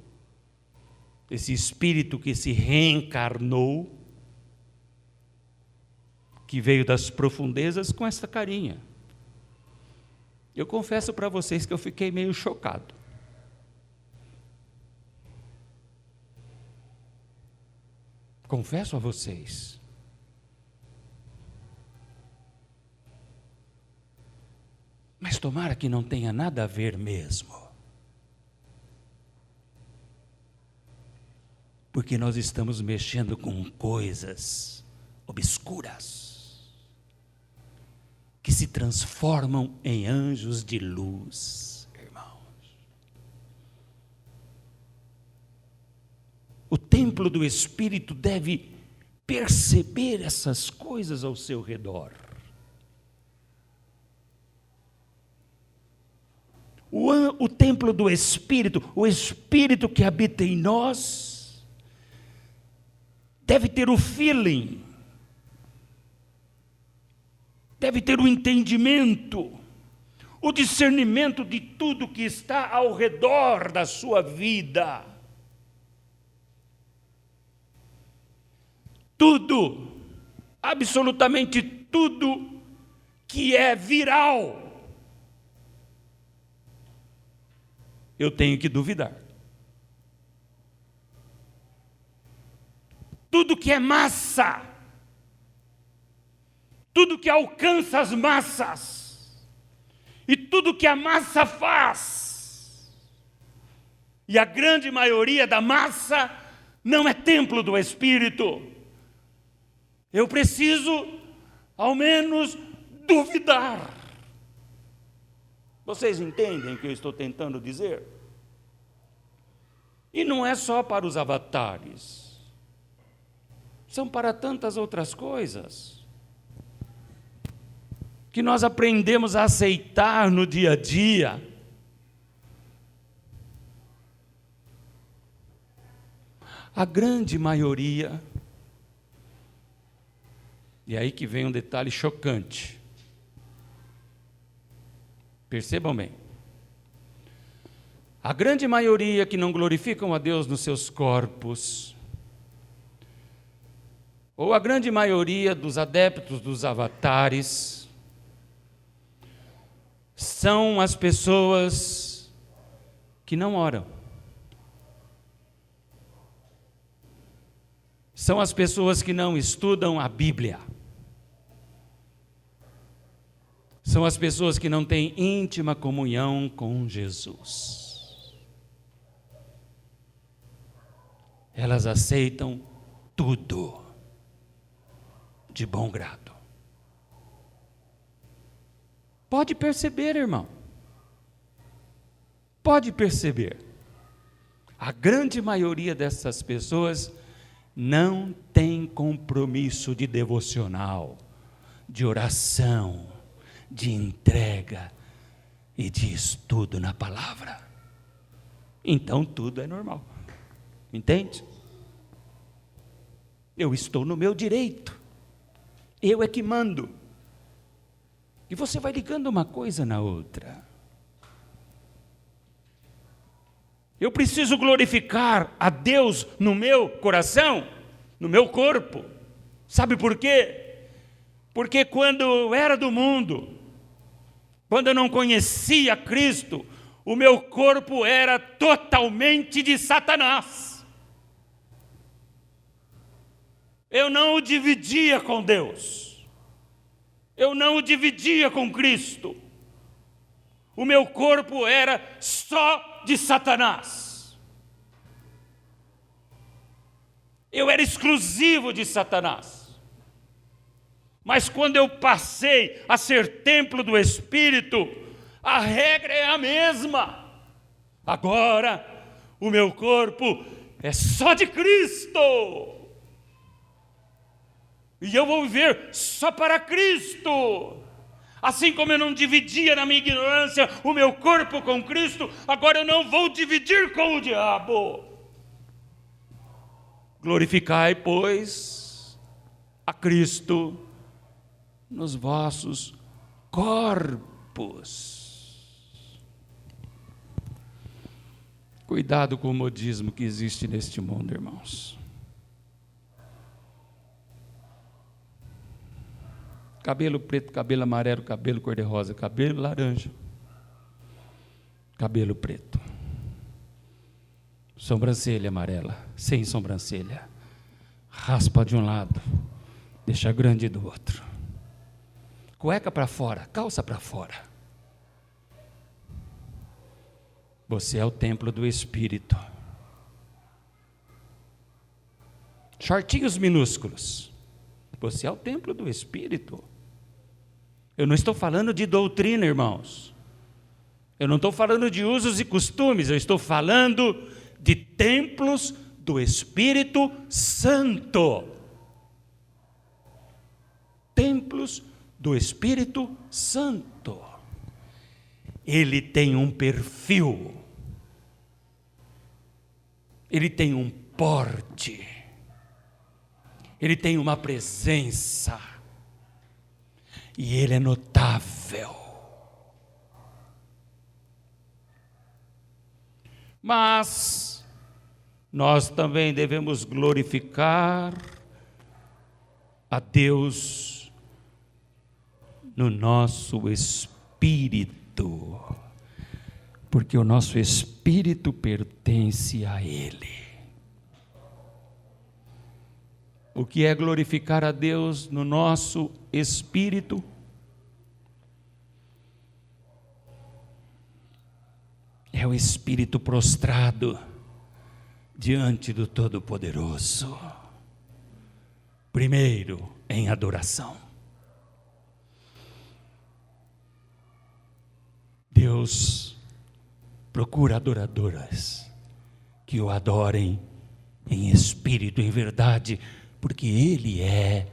esse espírito que se reencarnou, que veio das profundezas, com essa carinha. Eu confesso para vocês que eu fiquei meio chocado. Confesso a vocês. Mas tomara que não tenha nada a ver mesmo. Porque nós estamos mexendo com coisas obscuras, que se transformam em anjos de luz, irmãos. O templo do Espírito deve perceber essas coisas ao seu redor. O templo do Espírito, o Espírito que habita em nós, deve ter o feeling, deve ter o entendimento, o discernimento de tudo que está ao redor da sua vida. Tudo, absolutamente tudo que é viral, eu tenho que duvidar. Tudo que é massa, tudo que alcança as massas, e tudo que a massa faz, e a grande maioria da massa não é templo do Espírito. Eu preciso, ao menos, duvidar. Vocês entendem o que eu estou tentando dizer? E não é só para os avatares. São para tantas outras coisas que nós aprendemos a aceitar no dia a dia. A grande maioria, e aí que vem um detalhe chocante. Percebam bem. A grande maioria que não glorificam a Deus nos seus corpos, ou a grande maioria dos adeptos dos avatares, são as pessoas que não oram. São as pessoas que não estudam a Bíblia. São as pessoas que não têm íntima comunhão com Jesus. Elas aceitam tudo de bom grado. Pode perceber, irmão. Pode perceber. A grande maioria dessas pessoas não tem compromisso de devocional, de oração, de entrega e de estudo na palavra. Então tudo é normal. Entende? Eu estou no meu direito. Eu é que mando. E você vai ligando uma coisa na outra. Eu preciso glorificar a Deus no meu coração, no meu corpo. Sabe por quê? Porque quando eu era do mundo, quando eu não conhecia Cristo, o meu corpo era totalmente de Satanás. Eu não o dividia com Deus. Eu não o dividia com Cristo. O meu corpo era só de Satanás. Eu era exclusivo de Satanás. Mas quando eu passei a ser templo do Espírito, a regra é a mesma. Agora, o meu corpo é só de Cristo. E eu vou viver só para Cristo. Assim como eu não dividia na minha ignorância o meu corpo com Cristo, agora eu não vou dividir com o diabo. Glorificai, pois, a Cristo nos vossos corpos. Cuidado com o modismo que existe neste mundo, irmãos. Cabelo preto, cabelo amarelo, cabelo cor-de-rosa, cabelo laranja, cabelo preto, sobrancelha amarela, sem sobrancelha, raspa de um lado, deixa grande do outro, cueca para fora, calça para fora. Você é o templo do Espírito. Shortinhos minúsculos. Você é o templo do Espírito. Eu não estou falando de doutrina, irmãos. Eu não estou falando de usos e costumes. Eu estou falando de templos do Espírito Santo. Templos do Espírito Santo. Ele tem um perfil. Ele tem um porte. Ele tem uma presença. E ele é notável. Mas nós também devemos glorificar a Deus no nosso espírito, porque o nosso espírito pertence a Ele. O que é glorificar a Deus no nosso espírito? É o espírito prostrado diante do Todo-Poderoso. Primeiro, em adoração. Deus procura adoradoras que o adorem em espírito e em verdade, porque Ele é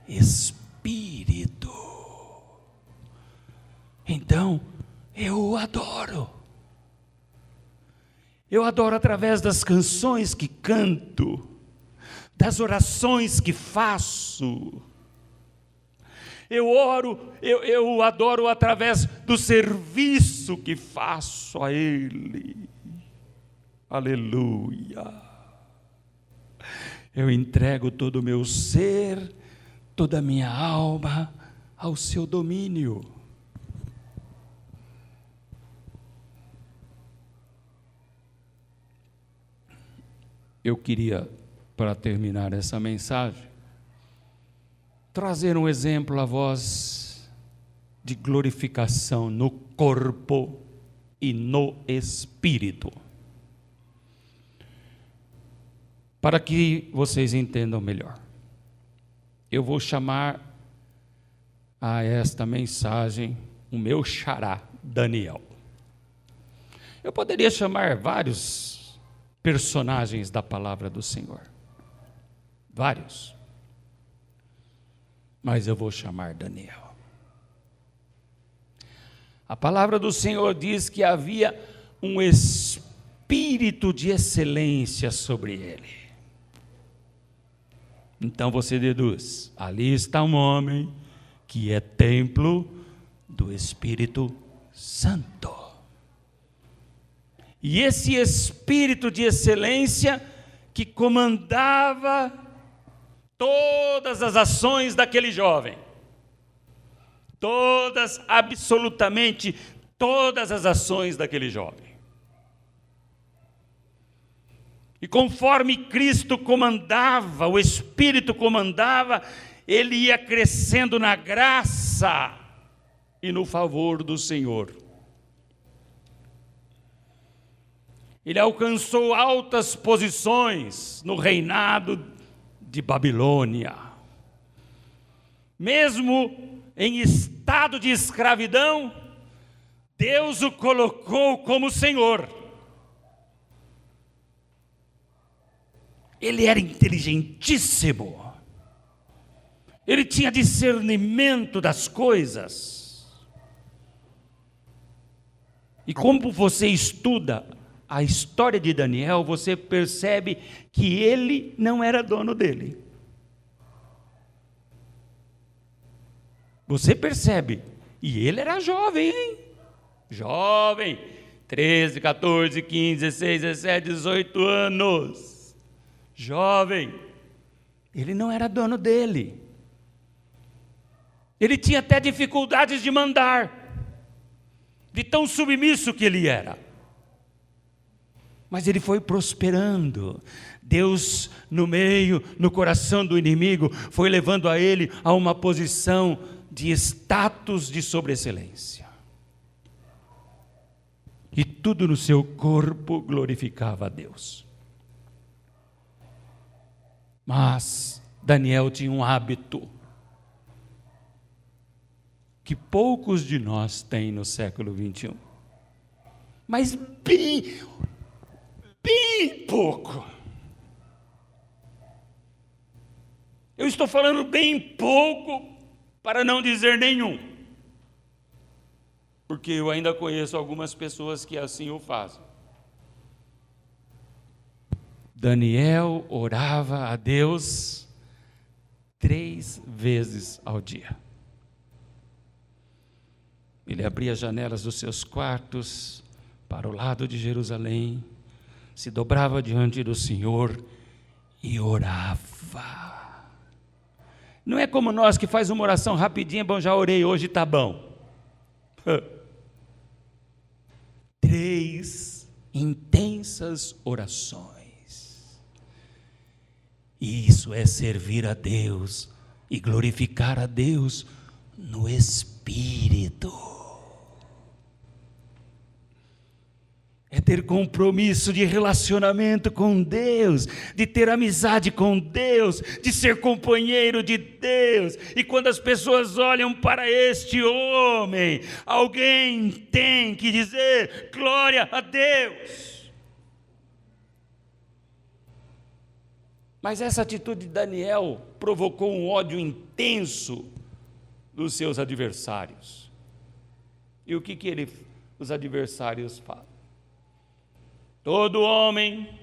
Espírito. Então, eu o adoro. Eu adoro através das canções que canto, das orações que faço. Eu o adoro através do serviço que faço a Ele. Aleluia. Eu entrego todo o meu ser, toda a minha alma ao seu domínio. Eu queria, para terminar essa mensagem, trazer um exemplo a vós de glorificação no corpo e no espírito, para que vocês entendam melhor. Eu vou chamar a esta mensagem o meu xará, Daniel. Eu poderia chamar vários personagens da palavra do Senhor, vários, mas eu vou chamar Daniel. A palavra do Senhor diz que havia um espírito de excelência sobre ele. Então você deduz, ali está um homem que é templo do Espírito Santo. E esse espírito de excelência que comandava todas as ações daquele jovem, todas, absolutamente todas as ações daquele jovem. E conforme Cristo comandava, o Espírito comandava, ele ia crescendo na graça e no favor do Senhor. Ele alcançou altas posições no reinado de Babilônia. Mesmo em estado de escravidão, Deus o colocou como Senhor. Ele era inteligentíssimo. Ele tinha discernimento das coisas. E como você estuda a história de Daniel, você percebe que ele não era dono dele. Você percebe. E ele era jovem, hein? Jovem. 13, 14, 15, 16, 17, 18 anos. Jovem. Ele não era dono dele. Ele tinha até dificuldades de mandar, de tão submisso que ele era. Mas ele foi prosperando. Deus, no coração do inimigo, foi levando a ele a uma posição de status de sobreexcelência. E tudo no seu corpo glorificava a Deus. Mas Daniel tinha um hábito que poucos de nós têm no século 21. Mas bem pouco. Eu estou falando bem pouco, para não dizer nenhum. Porque eu ainda conheço algumas pessoas que assim o fazem. Daniel orava a Deus 3 vezes ao dia. Ele abria as janelas dos seus quartos para o lado de Jerusalém se dobrava diante do Senhor e orava. Não é como nós que faz uma oração rapidinha, bom, já orei, hoje está bom. 3 intensas orações. Isso é servir a Deus e glorificar a Deus no Espírito. É ter compromisso de relacionamento com Deus, de ter amizade com Deus, de ser companheiro de Deus. E quando as pessoas olham para este homem, alguém tem que dizer glória a Deus. Mas essa atitude de Daniel provocou um ódio intenso dos seus adversários. E o que os adversários falam? Todo homem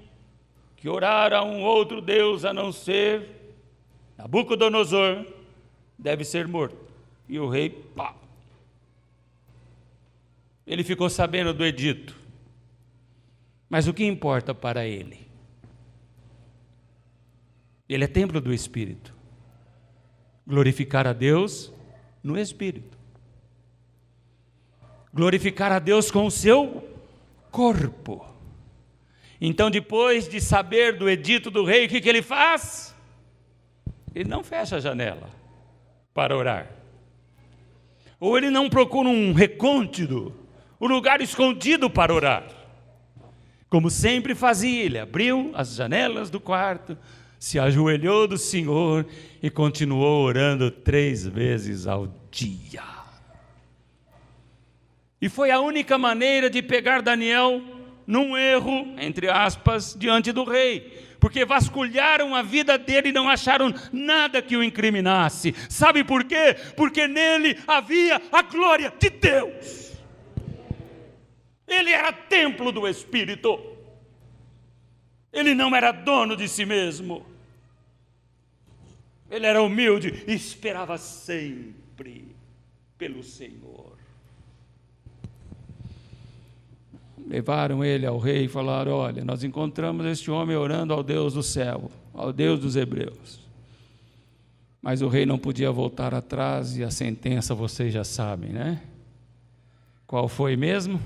que orar a um outro Deus a não ser Nabucodonosor deve ser morto. E o rei, pá. Ele ficou sabendo do edito. Mas o que importa para ele? Ele é templo do Espírito. Glorificar a Deus no Espírito. Glorificar a Deus com o seu corpo. Então, depois de saber do edito do rei, o que ele faz? Ele não fecha a janela para orar. Ou ele não procura um recôndito, um lugar escondido para orar. Como sempre fazia, ele abriu as janelas do quarto, se ajoelhou do Senhor e continuou orando 3 vezes ao dia. E foi a única maneira de pegar Daniel num erro, entre aspas, diante do rei, porque vasculharam a vida dele e não acharam nada que o incriminasse. Sabe por quê? Porque nele havia a glória de Deus. Ele era templo do Espírito. Ele não era dono de si mesmo. Ele era humilde e esperava sempre pelo Senhor. Levaram ele ao rei e falaram: olha, nós encontramos este homem orando ao Deus do céu, ao Deus dos hebreus. Mas o rei não podia voltar atrás e a sentença vocês já sabem, né? Qual foi mesmo?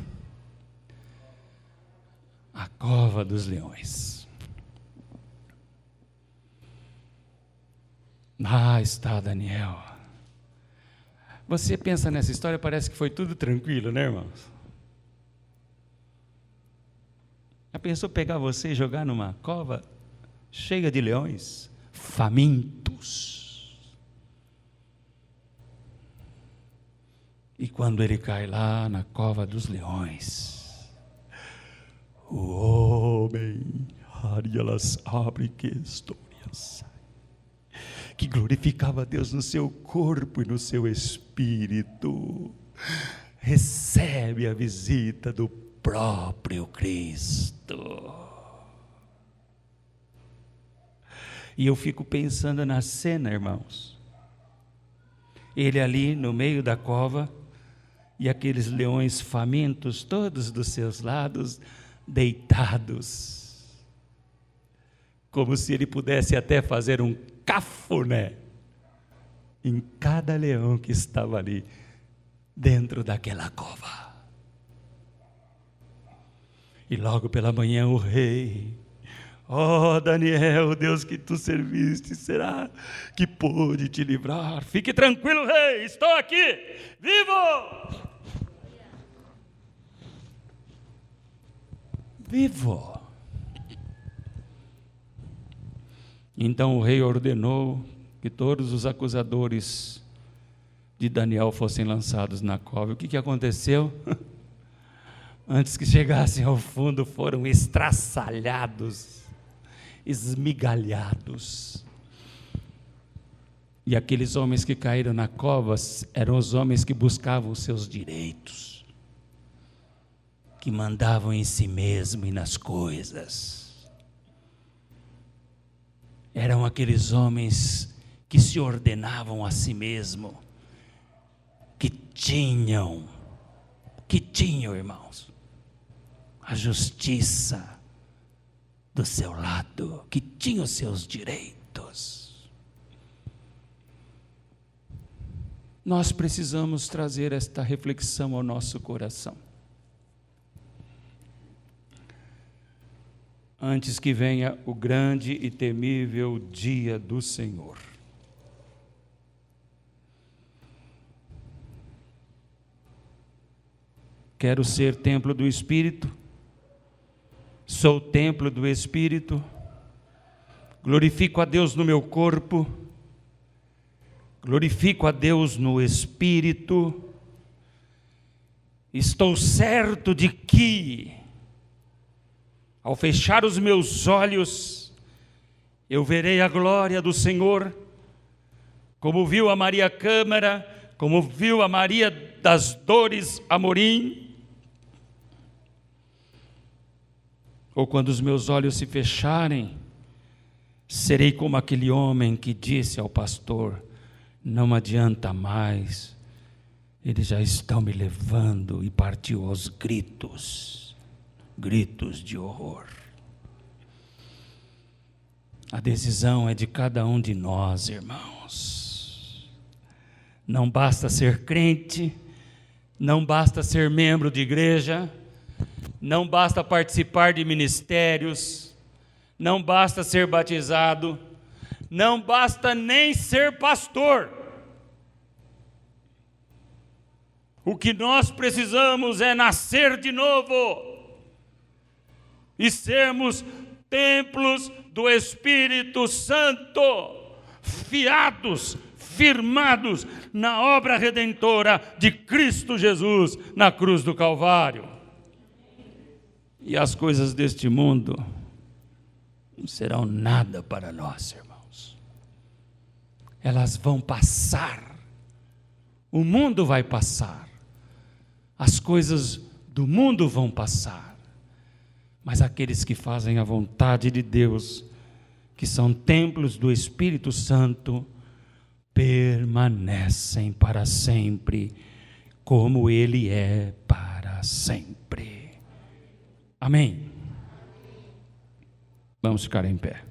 A cova dos leões. Lá está Daniel. Você pensa nessa história, parece que foi tudo tranquilo, né, irmãos? Já pensou pegar você e jogar numa cova cheia de leões, famintos? E quando ele cai lá na cova dos leões, o homem, que glorificava a Deus no seu corpo e no seu espírito, recebe a visita do próprio Cristo. E eu fico pensando na cena, irmãos. Ele ali no meio da cova e aqueles leões famintos, todos dos seus lados, deitados, como se ele pudesse até fazer um cafuné em cada leão que estava ali dentro daquela cova. E logo pela manhã o rei: ó Daniel, Deus que tu serviste, será que pôde te livrar? Fique tranquilo, rei, estou aqui, vivo! Vivo! Então o rei ordenou que todos os acusadores de Daniel fossem lançados na cova. O que aconteceu? Antes que chegassem ao fundo, foram estraçalhados, esmigalhados. E aqueles homens que caíram na cova eram os homens que buscavam os seus direitos, que mandavam em si mesmo e nas coisas. Eram aqueles homens que se ordenavam a si mesmo, que tinham, irmãos, a justiça do seu lado, que tinha os seus direitos. Nós precisamos trazer esta reflexão ao nosso coração. Antes que venha o grande e temível dia do Senhor. Quero ser templo do Espírito, sou templo do Espírito, glorifico a Deus no meu corpo, glorifico a Deus no Espírito, estou certo de que, ao fechar os meus olhos, eu verei a glória do Senhor, como viu a Maria Câmara, como viu a Maria das Dores Amorim, ou quando os meus olhos se fecharem, serei como aquele homem que disse ao pastor: não adianta mais, eles já estão me levando, e partiu aos gritos de horror. A decisão é de cada um de nós, irmãos. Não basta ser crente, não basta ser membro de igreja, não basta participar de ministérios, não basta ser batizado, não basta nem ser pastor. O que nós precisamos é nascer de novo e sermos templos do Espírito Santo, fiados, firmados na obra redentora de Cristo Jesus na cruz do Calvário. E as coisas deste mundo não serão nada para nós, irmãos. Elas vão passar. O mundo vai passar. As coisas do mundo vão passar. Mas aqueles que fazem a vontade de Deus, que são templos do Espírito Santo, permanecem para sempre, como Ele é para sempre. Amém? Vamos ficar em pé.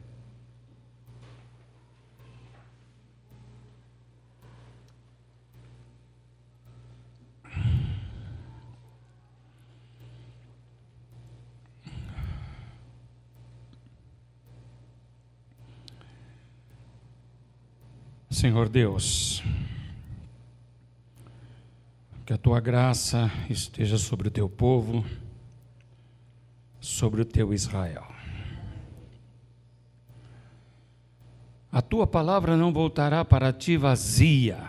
Senhor Deus, que a Tua graça esteja sobre o Teu povo, sobre o Teu Israel. A Tua palavra não voltará para Ti vazia,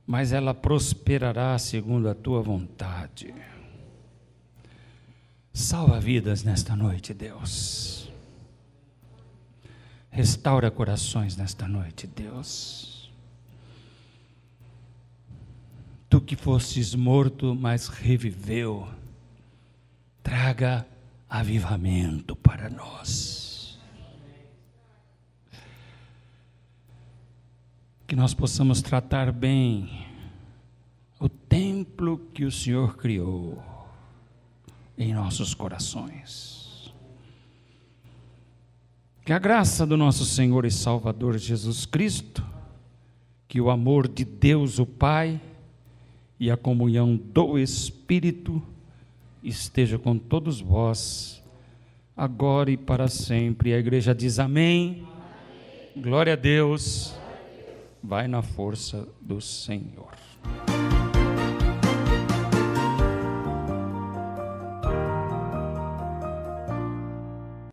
mas ela prosperará segundo a Tua vontade. Salva vidas nesta noite, Deus. Restaura corações nesta noite, Deus. Tu que fostes morto, mas reviveu, traga avivamento para nós. Que nós possamos tratar bem o templo que o Senhor criou em nossos corações. Que a graça do nosso Senhor e Salvador Jesus Cristo, que o amor de Deus o Pai e a comunhão do Espírito esteja com todos vós, agora e para sempre. A igreja diz amém. Glória a Deus. Vai na força do Senhor.